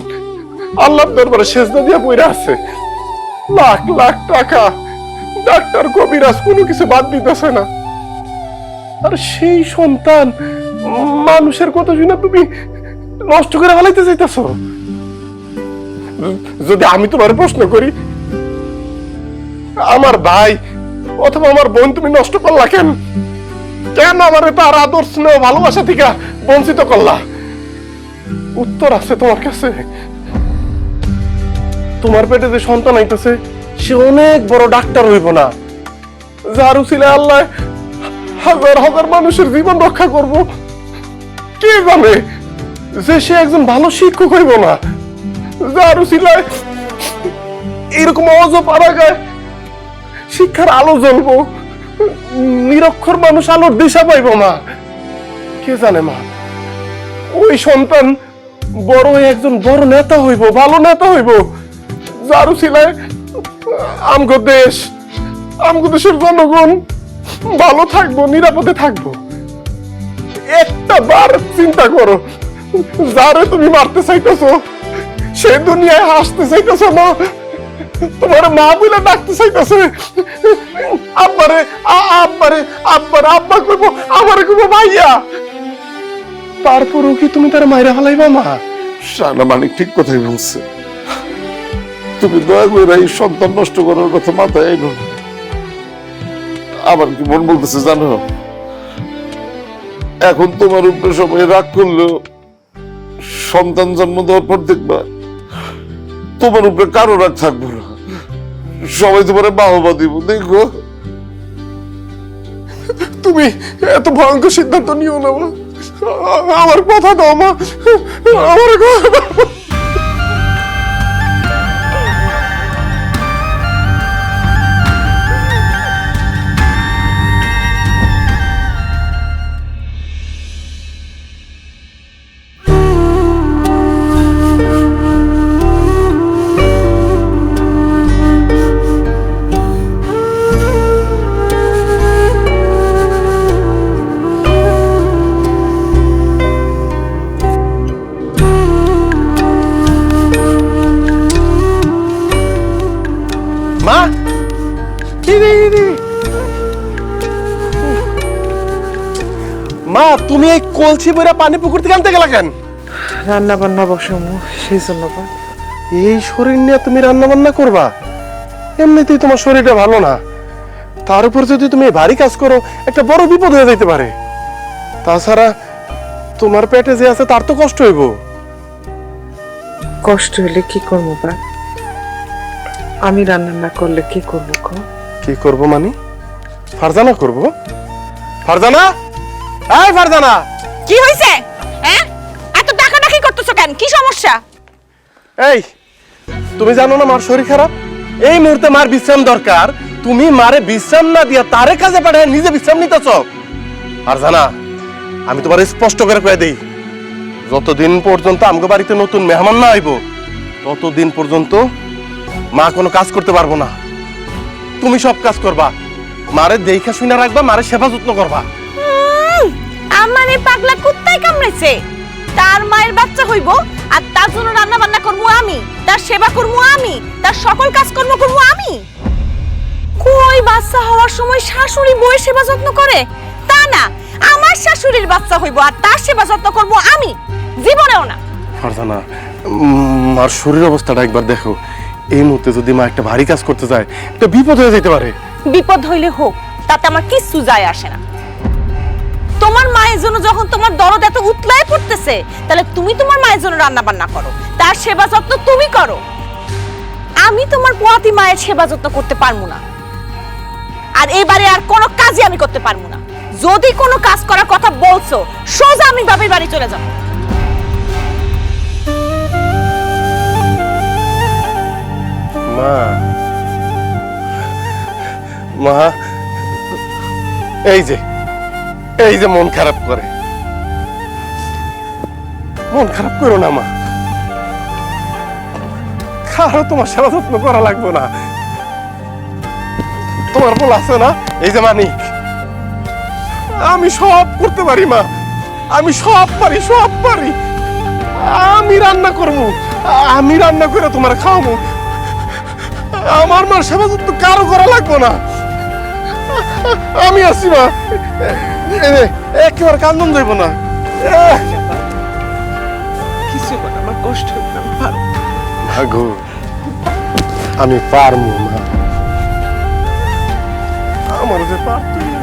আল্লাহর দরবারে সেজদা দিয়ে পড়ে আছে। লাখ লাখ টাকা, ডাক্তার কবিরাজ কোনো কিছু বাদ দিতেছে না। আর সেই সন্তান মানুষের কথা শুনে তুমি নষ্ট করে ফেলাইতে চাইতেছো? যদি আমি তোমার প্রশ্ন করি, আমার ভাই অথবা আমার বোন তুমি নষ্ট করলা কেন? কেন আমার তার আদর স্নেহ ভালোবাসা থেকে বঞ্চিত করলা? উত্তর আছে তোমার কাছে। তোমার পেটে যে সন্তান আইতেছে সে অনেক বড় ডাক্তার হইব না, যার উসিলায় আল্লাহ হাজার হাজার মানুষের জীবন রক্ষা করব। কে জানে যে সে একজন ভালো শিক্ষক হইব না, যার উসিলায় এরকম অজব আরাগায় শিক্ষার আলো জ্বলবো, নিরক্ষর মানুষ আলোর দিশা পাইব মা। কে জানে মা, ওই সন্তান বড় হয়ে একজন বড় নেতা হইব, ভালো নেতা হইব, যার উসিলায় আমগো দেশ, আমগো দেশের জনগণ ভালো থাকবো, নিরাপদে থাকবো। একটা বার চিন্তা করো, যারে তুমি মারতে চাইতেছো সে দুনিয়ায় হাসতে চাইতেছো না, তোমার মা বলে ডাকতে চাইতেছে। আব্বারে আব্বারে আব্বারে আব্বা করবো, আমারে করবো ভাইয়া, তারপরও কি তুমি তার মাইরা ফেলাইবা মা? শালা মানিক ঠিক কথাই বলছে। তুমি দয়া করে এই সন্তান নষ্ট করার কথা মাথায় আইনো না। আবার কি মন বলতেছে জানো, এখন তোমার উপরে সবাই রাগ করলেও সন্তান জন্ম দেওয়ার পর দেখবা তোমার উপরে কারো রাগ থাকবো না, সবাই তোমার বাহবা দিব। দেখো তুমি এত ভয়ঙ্কর সিদ্ধান্ত নিও না মা, আমার কথা দাও মা, আমার কথা দাও। মা, মা তুমি এই কলসি ভরে পানি পুকুর থেকে আনতে গেলা কেন? রান্না বান্না বসামো সেই জন্য বা। এই শরীর নিয়ে তুমি রান্না বান্না করবা? এমনিতেই তোমার শরীরটা ভালো না, তার উপর যদি তুমি ভারী কাজ করো একটা বড় বিপদ হয়ে যাইতে পারে। তাছাড়া তোমার পেটে যে আছে তার তো কষ্ট হইব। কষ্ট হলে কি করবো বা? আমি রান্না না করলে কি করবো কো? কি করব মানে? ফারজানা করব? ফারজানা, এই ফারজানা, কি হইছে? হ্যাঁ, এত ডাকাডাকি করতেছো কেন? কি সমস্যা? এই তুমি জানো না মার শরীর খারাপ, এই মুহূর্তে মার বিশ্রাম দরকার, তুমি মারে বিশ্রাম না দিয়া তারে কাজে পাঠায় নিজে বিশ্রাম নিতেছ। ফারজানা, আমি তোমার স্পষ্ট করে কয়ে দেই, যতদিন পর্যন্ত আমগো বাড়িতে নতুন মেহমান না আইব ততদিন পর্যন্ত মা কোনো কাজ করতে পারবো না। তুমি সব কাজ করবা, মারে দেখা শুনে রাখবা, মারে সেবা যত্ন করবা। আমার এই পাগলা কুত্তায় কামড়েছে, তার মায়ের বাচ্চা হইব আর তার জন্য রান্না বান্না করবো আমি, তার সেবা করবো আমি, তার সকল কাজকর্ম করবো আমি। কই বাচ্চা হওয়ার সময় শাশুড়ি বউয়ের সেবা যত্ন করে? তা না, আমার শাশুড়ির বাচ্চা হইব আর তার সেবা যত্ন করবো আমি, জীবনেও না। ফারজানা, মার শরীর অবস্থাটা একবার দেখো, এই মুহূর্তে যদি মা একটা ভারী কাজ করতে যায় একটা বিপদ হয়ে যেতে পারে। বিপদ হইলে হোক, তাতে আমার কিচ্ছু যায় আসে না। তোমার মায়ের জন্য যখন তোমার দরদ এত উতলায় পড়তেছে, তাহলে তুমি তোমার মায়ের জন্য রান্না বান্না করো, তার সেবা যত্ন তুমি করো। আমি তোমার পোয়াতি মায়ের সেবা যত্ন করতে পারবো না, আর এবারে আর কোনো কাজই আমি করতে পারবো না। যদি কোনো কাজ করার কথা বলছো, সোজা আমি বাপের বাড়ি চলে যাব। মা, মা, এই যে মন খারাপ করে, মন খারাপ করো না মা, কারো তোমার সেবা যত্ন করা লাগবে না। তোমার বল আছে না, এই যে মানিক, আমি সব করতে পারি মা, আমি সব পারি, সব পারি। আমি রান্না করবো, আমি রান্না করে তোমার খাওয়াবো, আমার মার সেবা যত্ন কারো করা লাগবে না। আমি আছি মা, একেবারে কান্দন যাইব না। কিছু করে আমার কষ্ট হইবে না, পারো। ভাগো, আমি পারবো না, আমার যে পারতো না।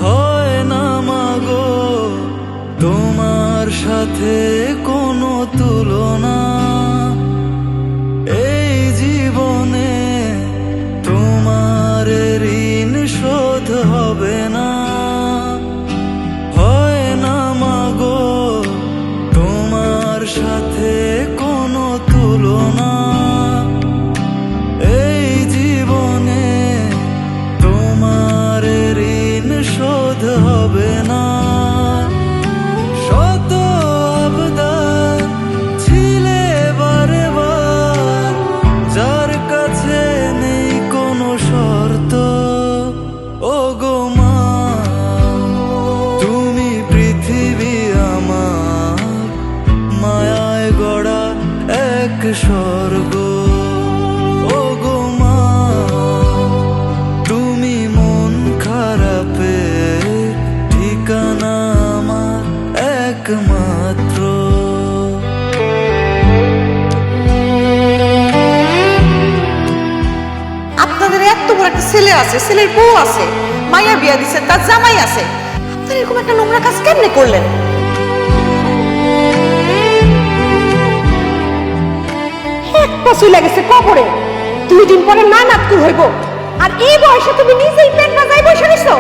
হয় না মাগো তোমার সাথে কোনো তুলনা, এই জীবনে একটা ছেলে আছে, ছেলের বউ আছে, মাইয়া বিয়া দিছেন, তার জামাই আছে, আপনারা এরকম একটা নোংরা কাজ কেমনে করলেন? এক পা চলে গেছে কবরে, 2 দিন পরে না নাতকুর হইব, আর এই বয়সে তুমি নিজেই পেট বাজাই বসে নিছো।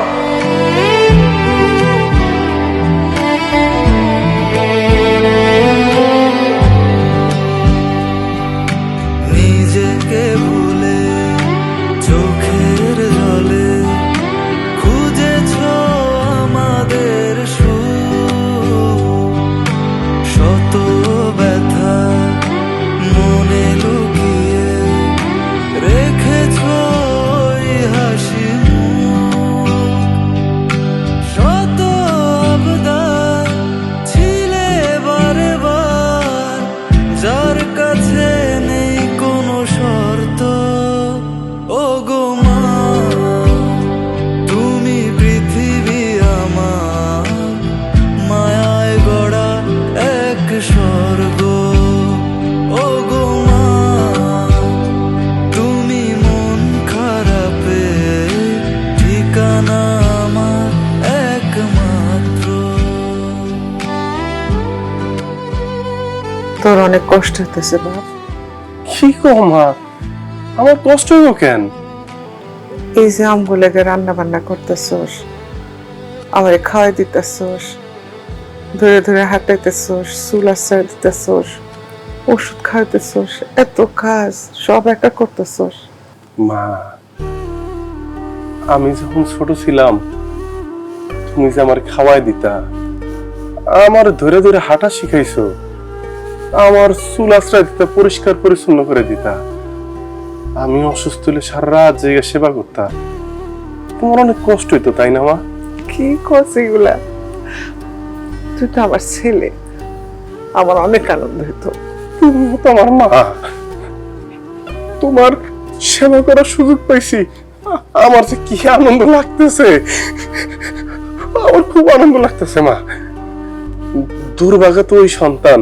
নিজেকে ভুলে চোখের জলে খুঁজেছ আমাদের সুর, শত ব্যথা মনে লুকিয়ে রেখেছ ওই হাসি মুখ। শত আবদার ছিলে বারে বার, যার কাছে নেই কোনো শর্ত। ও গো মা, তুমি পৃথিবী আমার, মায়ায় গড়া এক স্বর্গ। ও গো মা, তুমি মন খারাপে ঠিকানা আমার একমাত্র। তোর অনেক কষ্ট হইতেছে বাপ। কি কো মা, আমার কষ্ট হইব কেন? এই যে আমগুলোকে রান্না বান্না করতেছোস, আমারে খাওয়াই দিতেছোস, ধরে ধরে হাঁটাইতেছোস, চুল আশ্রয় দিতেছোস, ওষুধ খাওয়াইতেছোস, এত কাজ সব একা করতেছোস। মা, আমি যখন ছোট ছিলাম তুমি যে আমার খাওয়াই দিতা, আমার ধরে ধরে হাঁটা শিখাইছো, আমার চুল আশ্রয় দিতা, পরিষ্কার পরিচ্ছন্ন করে দিতা, আমি অসুস্থ হলে সারা রাত জেগে সেবা করতাম। তোমার অনেক কষ্ট হইতো তাই না মা? কি করছে এগুলা? তুই তো আমার ছেলে, আমার অনেক আনন্দ হইতো। তুমিও তো আমার মা, তোমার সেবা করার সুযোগ পাইছি, আমার যে কি আনন্দ লাগতেছে, আমার খুব আনন্দ লাগতেছে মা। দুর্ভাগা তো ওই সন্তান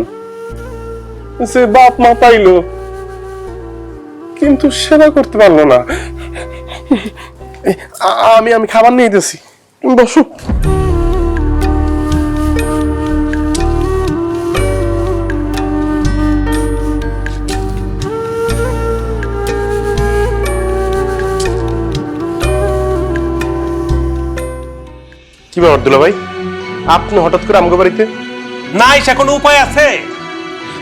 যে বাপ মা পাইলো কিন্তু সেবা করতে পারলো না। আমি খাবার নিয়ে দিয়েছি, তুমি বসো। কি ব্যাপার দুলা ভাই, আপনি হঠাৎ করে আমগো বাড়িতে? নাই, সে কোনো উপায় আছে?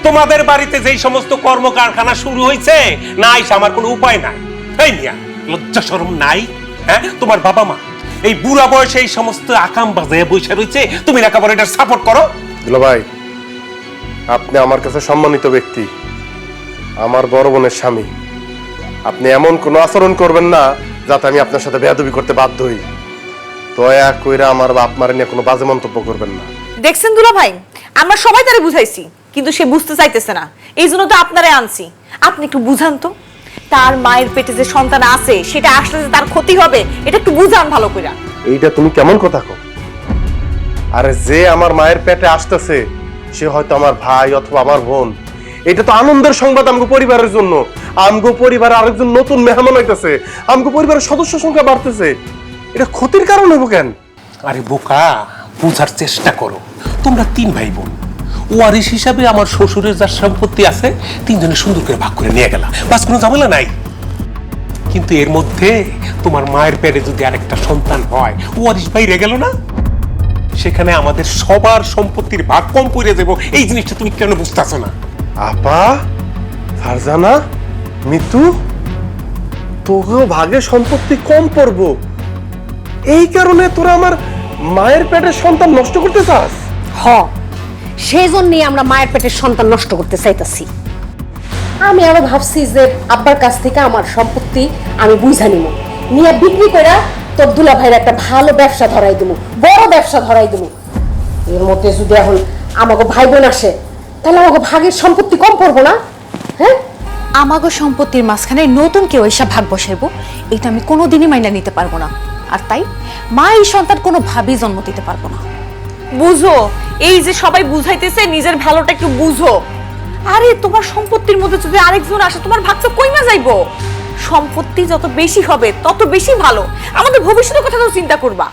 তোমাদের বাড়িতে যেই সমস্ত কর্ম কারখানা শুরু হয়েছে, নাই আমার কোনো উপায় নাই। এই মিয়া, লজ্জা শরম নাই? হ্যাঁ, তোমার বাবা মা এই বুড়া বয়সে এই সমস্ত আকাম বাজায় বসে রয়েছে, তুমি একেবারে এটা সাপোর্ট করো? দুলা ভাই, আপনি আমার কাছে সম্মানিত ব্যক্তি, আমার বড় বোনের স্বামী, আপনি এমন কোনো আচরণ করবেন না যাতে আমি আপনার সাথে বেয়াদবি করতে বাধ্য হই। দয়া কইরা আমার বাপ মারে নিয়ে কোনো বাজে মন্তব্য করবেন না। দেখছেন দুলা ভাই, আমরা সবাই তারে বুঝাইছি কিন্তু সে বুঝতে চাইতেছে না, এই জন্য তো আপনারে আনছি। আপনি একটু বুঝান তো, তার মায়ের পেটে যে সন্তান আছে সেটা আসলে যে তার ক্ষতি হবে, এটা একটু বুঝান ভালো করে। এইটা তুমি কেমন কথা কও? আরে যে আমার মায়ের পেটে আসতেছে সে হয়তো আমার ভাই অথবা আমার বোন। এটা তো আনন্দের সংবাদ আমগো পরিবারের জন্য। আমগো পরিবারে আরেকজন নতুন মেহমান হইতেছে, আমগো পরিবারের সদস্য সংখ্যা বাড়তেছে, এটা ক্ষতির কারণ হইব কেন? আরে বোকা, বুঝার চেষ্টা করো। তোমরা 3 ভাই বোন, ওয়ারিশ হিসাবে আমার শ্বশুরের যার সম্পত্তি আছে 3 জনে সুন্দর করে ভাগ করে নিয়ে গেলাম, বাস কোনো ঝামেলা নাই। কিন্তু এর মধ্যে তোমার মায়ের পেটে যদি আরেকটা সন্তান হয়, ওয়ারিশ বাইরে গেল না, সেখানে আমাদের সবার সম্পত্তির ভাগ কম পড়ে যাবো। এই জিনিসটা তুমি কেন বুঝতেছো না? আপা, ফারজানা, মিতু, তোকেও ভাগে সম্পত্তি কম পড়বো, এই কারণে তোরা আমার মায়ের পেটের সন্তান নষ্ট করতে চাস? হ, সেই জন্যই আমরা মায়ের পেটের সন্তান নষ্ট করতে চাইতাছি। আমি আরো ভাবছি যে আব্বার কাছ থেকে আমার সম্পত্তি আমি বুঝা নিব, নিয়ে বিক্রি করে তোর দুলা ভাইয়ের একটা ভালো ব্যবসা ধরাই দেবো, বড় ব্যবসা ধরাই দেবো। এর মধ্যে যদি এখন আমাকে ভাই বোন আসে তাহলে আমাকে ভাগের সম্পত্তি কম পড়বো না? হ্যাঁ, আমাগো সম্পত্তির মাঝখানে নতুন কেউ এসে ভাগ বসাইবো, এটা আমি কোনোদিনই মাইনা নিতে পারবো না। আর তাই মা এই সন্তান কোনো ভাবেই জন্ম দিতে পারবো না। বুঝো, এই যে সবাই বুঝাইতেছে, নিজের ভালোটা একটু বুঝো। আরে তোমার সম্পত্তির মধ্যে যদি আরেকজন আসে, তোমার ভাগটা কইমা যাইবো? সম্পত্তি যত বেশি হবে তত বেশি ভালো। আমাদের ভবিষ্যতের কথা তো চিন্তা করবা।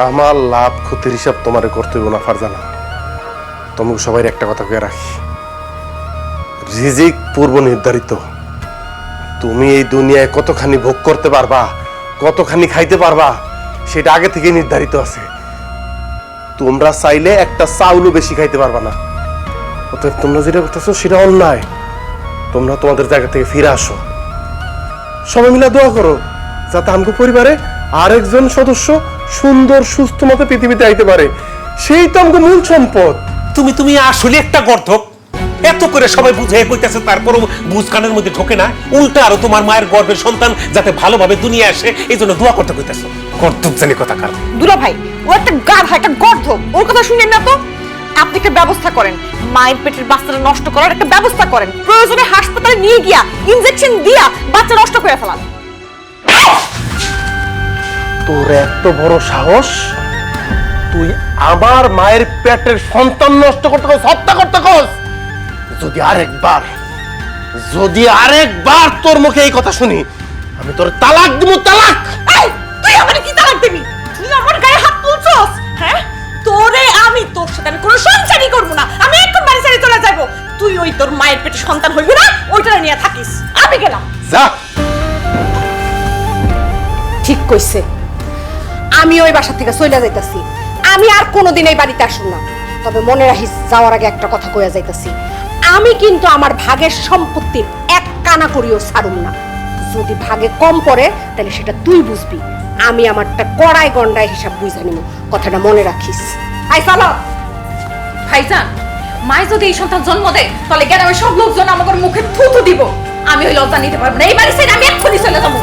আমার লাভ ক্ষতির হিসাব তোমারে করতে হইব না ফারজানা। তোমাকে সবাই একটা কথা কয়ে রাখি, রিজিক পূর্ব নির্ধারিত। তুমি এই দুনিয়ায় কতখানি ভোগ করতে পারবা, কতখানি খাইতে পারবা, সেটা আগে থেকে নির্ধারিত আছে। তোমরা চাইলে একটা চাউলও বেশি খাইতে পারবা না। অতএব তোমরা যেটা করতেছো সেটা অন্যায়। তোমরা তোমাদের জায়গা থেকে ফিরে আসো, সবাই মিলে দোয়া করো যাতে আমাকে পরিবারে আরেকজন সদস্য সুন্দর সুস্থ মতো পৃথিবীতে আইতে পারে। সেই তো আমাকে মূল সম্পদ। তুমি আসলে একটা গর্ধব। এত করে সবাই বুঝে কইতেছে, তারপরও বুঝ কানের মধ্যে ঢোকে না। উল্টা আরো তোমার মায়ের গর্ভের সন্তান যাতে ভালোভাবে দুনিয়া আসে এই জন্য দোয়া করতে কইতেছো। গর্ধব জানি কথা কার। দুলা ভাই, ও একটা গাধা, একটা গর্ধব। ওর কথা শুনেন না তো। আপনি একটা ব্যবস্থা করেন, মায়ের পেটের বাচ্চাটা নষ্ট করার একটা ব্যবস্থা করেন। প্রয়োজনে হাসপাতালে নিয়ে গিয়া ইনজেকশন দিয়া বাচ্চা নষ্ট করে ফেলান। তোর এত বড় সাহস, তুই আমার মায়ের পেটের সন্তান নষ্ট করতে কস, হত্যা করতে কস? যদি আরেকবার তোর মুখে এই কথা শুনি, আমি তোর তালাক দিব, তালাক। এই, তুই আমারে কি তালাক দিবি? তুই আমার গায়ে হাত তুলছস? হ্যাঁ, তোরে আমি, তোর সাথে আমি কোনো সংসারই করব না। আমি একদম বাড়ি ছেড়ে চলে যাব। তুই ওই তোর মায়ের পেটে সন্তান হইবি না, ওইটা নিয়ে থাকিস। আমি গেলাম। যা। ঠিক কইছে, আমি ওই বাসা থেকে চলে যাইতাছি। আমি আর কোনোদিন এই বাড়িতে আসুন না। তবে মনে রাখিস, যাওয়ার আগে একটা কথা কইয়া যাইতাছি, আমি কিন্তু আমার ভাগের সম্পত্তির এক কানা করিও ছাড়ুম না। যদি ভাগে কম পড়ে তাহলে সেটা তুই বুঝবি, আমি আমারটা কড়াই গন্ডায় হিসাব বুঝা নিব। কথাটা মনে রাখিস। আই চলো। ভাইজান, মায় যদি এই সন্তান জন্ম দেয় তাহলে গ্রামের সব লোকজন আমাদের মুখে থুতু দিব। আমি ওই লজ্জা নিতে পারবো না। এই বাড়ি ছেড়ে আমি এক্ষুনি চলে যাবো।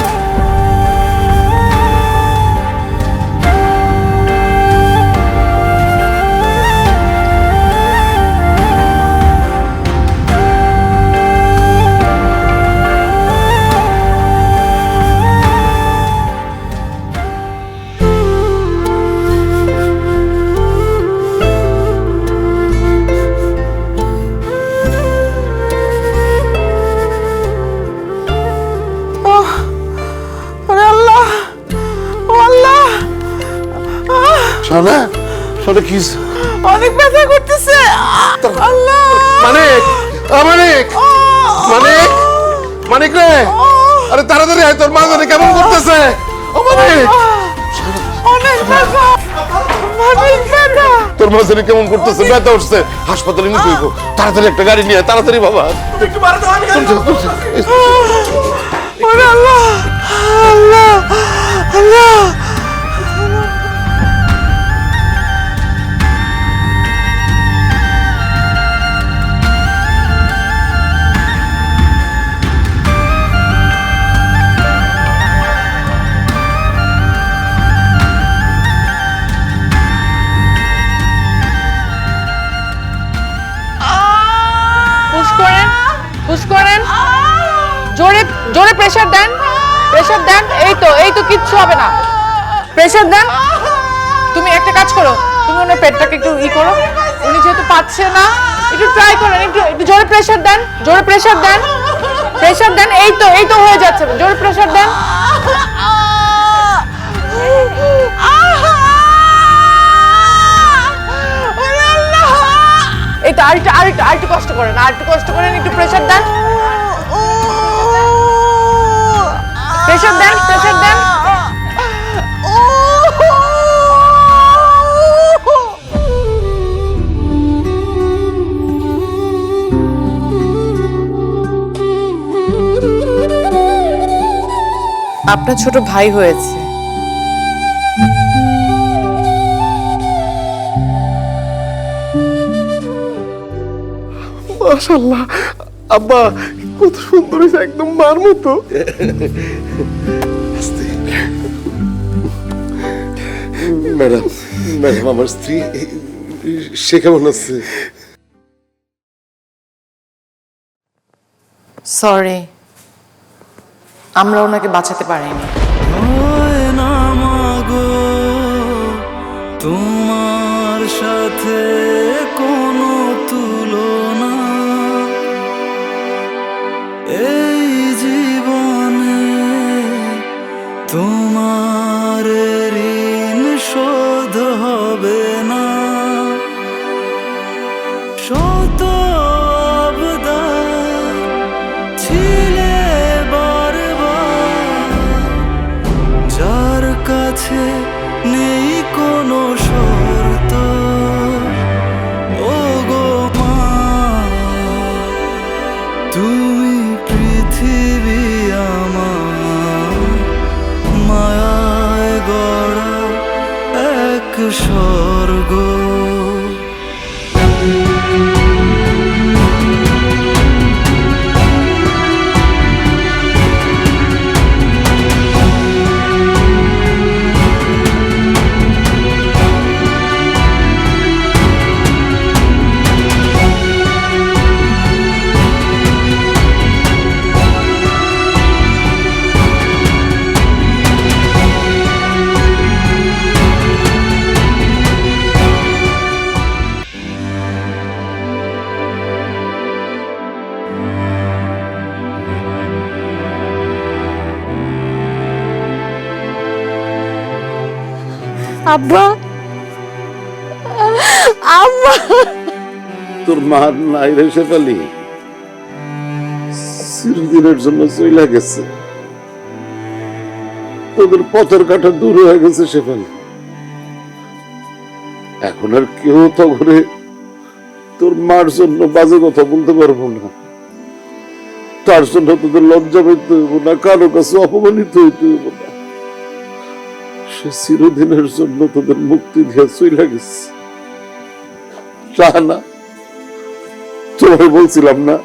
শোনা শোনা কি অনেক ব্যথা করতেছে। আল্লাহ, মানিক, মানিক, মানিক, মানিক রে, আরে তাড়াতাড়ি আয়, তোর মা জানে কেমন করতেছে। ও মানিক, অনেক ব্যথা, অনেক ব্যথা। তোর মা জানে কেমন করতেছে, ব্যথা উঠছে, হাসপাতালে নিতে হইব। তাড়াতাড়ি একটা গাড়ি নিয়ে তাড়াতাড়ি বাবা। ওরে আল্লাহ, আল্লাহ, আল্লাহ। পুশ করেন, জোরে জোরে প্রেসার দেন, প্রেসার দেন। এই তো কিচ্ছু হবে না। প্রেসার দেন। তুমি একটা কাজ করো, তুমি ওনার পেটটাকে একটু করো। উনি যেহেতু পাচ্ছে না, একটু ট্রাই করেন, একটু জোরে প্রেসার দেন, জোরে প্রেসার দেন, প্রেসার দেন। এই তো হয়ে যাচ্ছে, জোরে প্রেসার দেন। এটা আরেকটু কষ্ট করেন, একটু প্রেসার দেন, প্রেসার দেন, প্রেসার দেন। আপনার ছোট ভাই হয়েছে। মাশাআল্লাহ, আব্বা কত সুন্দর হয়েছে, একদম মার মতো। ম্যাডাম, ম্যাডাম আমার স্ত্রী, সে কেমন আছে? সরি, আমরা ওনাকে বাঁচাতে পারিনি। হয় না মাগো তোমার সাথে কোনো তুলনা, এই জীবনে তোমার ঋণ শোধ হবে না, শত আবদার ছিলে বারবার, যার কাছে নেই কোনো শর্ত। ও গো মা, তুমি পৃথিবী আমার, মায়ায় গড়া এক স্বর্গ। আব্বা, আম্মা, তোর মা নাই রে শেফালি, চিরদিনের জন্য চইলা গেছে। তোদের পথের কাটা দূর হয়ে গেছে শেফালি। এখন আর কেউ তো ঘরে তোর মার জন্য বাজে কথা বলতে পারবো না, তার জন্য তোদের লজ্জা পেতে হইব না, কারো কাছে অপমানিত হইতে হইব না। সে চিরদিনের জন্য তোদের মুক্তি দিয়ে চইলা গেছে। না, তোমার বলছিলাম না,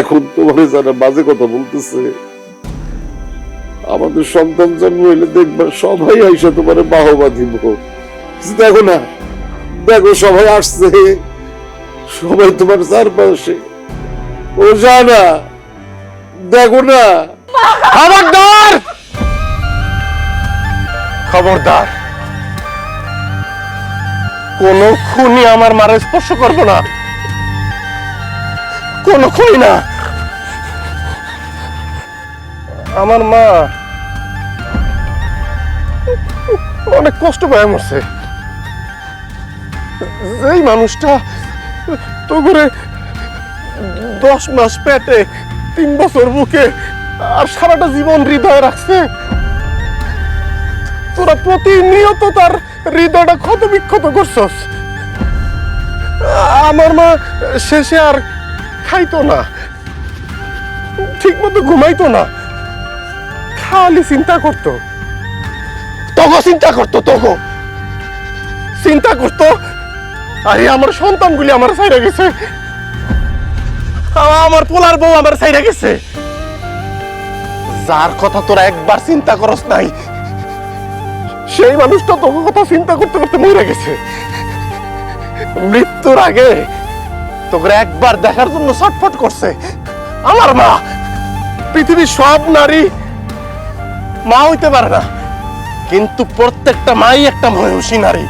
এখন তোমার যারা বাজে কথা বলতেছে, আমাদের সন্তান জন্ম হইলে দেখবা সবাই আইসা তোমার বাহবা দিব। দেখো না, দেখো সবাই আসছে, সবাই তোমার চারপাশে। ও জানা, দেখো না। খবরদার, খবরদার, কোন খুনি আমার মারে স্পর্শ করবো না, কোন খুনি না। আমার মা অনেক কষ্ট পায় মরছে। যেই মানুষটা তো করে 10 মাস পেটে, 3 বছর বুকে, আর সারাটা জীবন হৃদয়ে রাখছে, তোরা প্রতিনিয়ত তার হৃদয়টা ক্ষত বিক্ষত করছস। আমার মা শেষে আর খাইতো না, ঠিক মতো ঘুমাইতো না, খালি চিন্তা করতো, তগো চিন্তা করতো, তগো চিন্তা করতো। আরে আমার সন্তানগুলি আমার ছাইরা গেছে, আমার পোলার বউ আমার ছাইরা গেছে। যার কথা তোরা একবার চিন্তা করস নাই, সেই মানুষটা তোর কথা চিন্তা করতে করতে মরে গেছে। মৃত্যুর আগে তোকে একবার দেখার জন্য ছটফট করছে আমার মা। পৃথিবীর সব নারী মা হইতে পারে না, কিন্তু প্রত্যেকটা মাই একটা মহিষী নারী।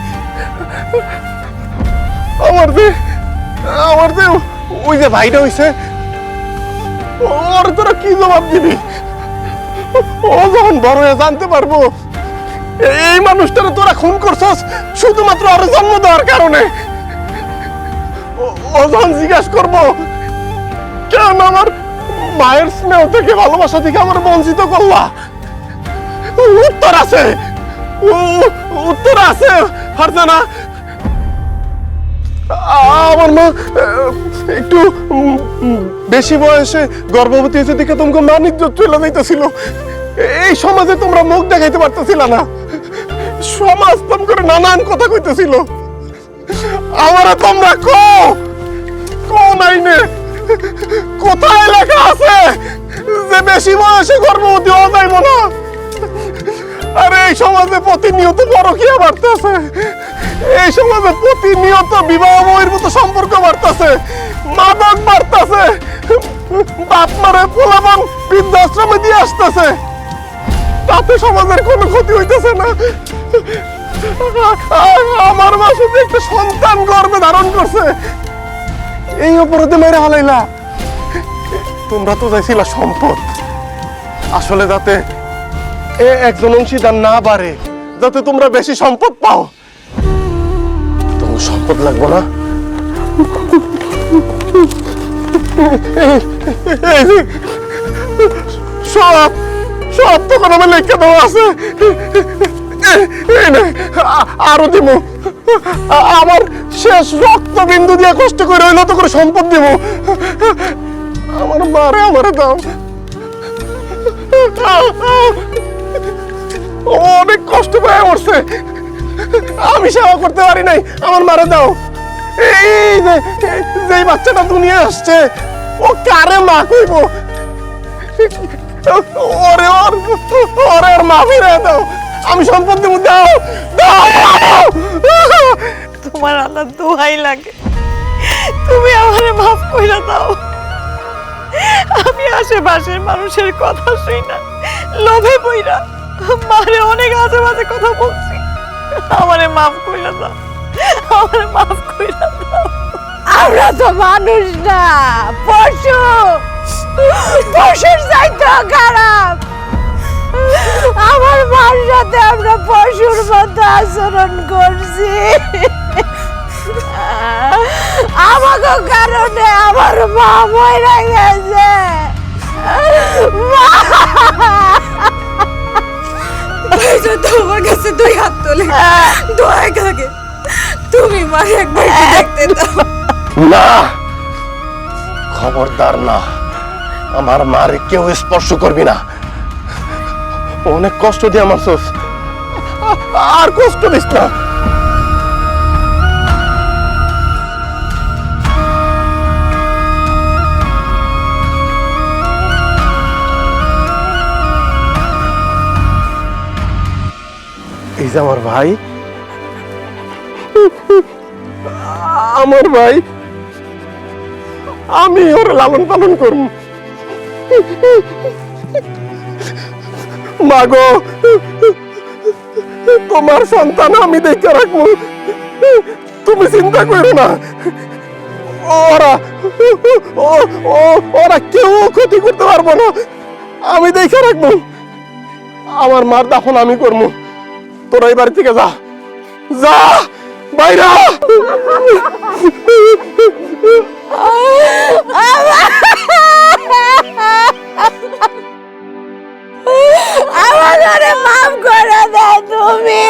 আমার যে ওই যে ভাইটা হইছে, ওর তোরা কি জবাব দিবি? ও যখন বড় হয়ে জানতে পারবো এই মানুষটারে তোরা খুন করছস শুধুমাত্র ওর জন্ম দেওয়ার কারণে, ও যখন জিজ্ঞাসা করবো কেন আমার মায়ের স্নেহ থেকে, ভালোবাসা থেকে আমার বঞ্চিত করলা, উত্তর আছে, উত্তর আছে ফারজানা। আমার মা একটু বেশি বয়সে গর্ভবতী হয়েছে দেখে তোমাকে মানিজ্য চলে যাইতেছিল। এই সমাজে তোমরা মুখ দেখাইতে পারতেছিল না, সমাজ তোম করে নানান কথা কইতেছিল। আমারা তোমরা কোন আইনে কোথায় লেখা আছে যে বেশি বয়সে গর্ভবতী হওয়া যাইব না? আরে এই সমাজে প্রতিনিয়ত পরকীয়া বাড়তেছে, এই সমাজে প্রতিনিয়ত বিবাহ বহির্ভূত সম্পর্ক বাড়তেছে, মাদক বাড়তেছে, বাপ মারে পোলাপান বৃদ্ধাশ্রমে দিয়ে আসতেছে, তাতে সমাজের কোনো ক্ষতি হইতেছে না। আমার মা শুধু একটা সন্তান গর্ভে ধারণ করছে, এই অপরাধে মেরে হালাইলা। তোমরা তো চাইছিলা সম্পদ, আসলে যাতে একজন অংশীদার না বাড়ে, যাতে তোমরা বেশি সম্পদ পাও। তোমার সম্পদ লাগবে না? এই যে, সব সব তখন আমার লেখা দেওয়া আছে। এই নে, আরো দিব। আমার শেষ রক্তবিন্দু দিয়ে কষ্ট করে হইলো তো করে সম্পদ দিব। আমার মারে আমারে দাও। অনেক কষ্ট পায় মরছে, আমি সেবা করতে পারি নাই। আমার মারে দাও। এই যে বাচ্চাটা দুনিয়া আসছে, ও কারে মা কইব? ওরে ওর মা ফিরে দাও। আমি সম্পদ দেবো, দাও দাও। তোমার আল্লাহ দোহাই লাগে, তুমি আমারে মাফ কইরা দাও। আমি আশেপাশের মানুষের কথা শুই না, লোভে পইরা মারে অনেক আজে বাজে কথা বলছি। আমারে মাফ কইরা দাও, আমারে মাফ কইরা দাও। আমরা তো মানুষ না, পশু। পশুর চাইতে খারাপ। আমার মার সাথে আমরা পশুর মতো আচরণ করছি। আমাকে কারণে আমার মা মরে গেছে। তোমার কাছে দুই হাত তোলে দোয়া লাগে, তুমি মারে একবার দেখতে দাও। না, খবরদার না, আমার মারে কেউ স্পর্শ করবি না। অনেক কষ্ট দিয়ে আমার সোস, আর কষ্ট দিস না। এই যে আমার ভাই, আমার ভাই, আমি ওর লালন পালন করব। মাগো, তোমার সন্তান আমি দেখে রাখবো, তুমি চিন্তা করো না। ওরা ওরা কেউ ক্ষতি করতে পারবো না, আমি দেখে রাখবো। আমার মার দাফন আমি করবো। তোরা এই বাড়ি থেকে যা, যা বাইরা। আমাকে মাফ করে দাও তুমি।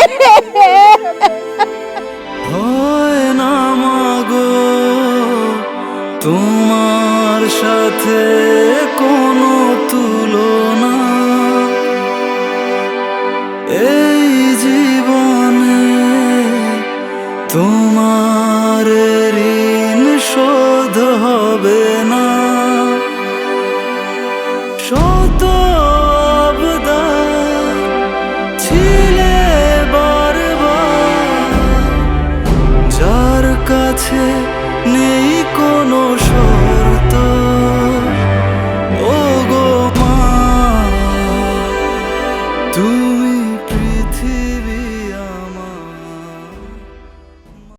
হয় না মাগো তোমার সাথে কোনো তুলনা, এই জীবনে তোমার ঋণ শোধ হবে না। শত আবদার ছিলে বারবার, যার কাছে নেই কোনো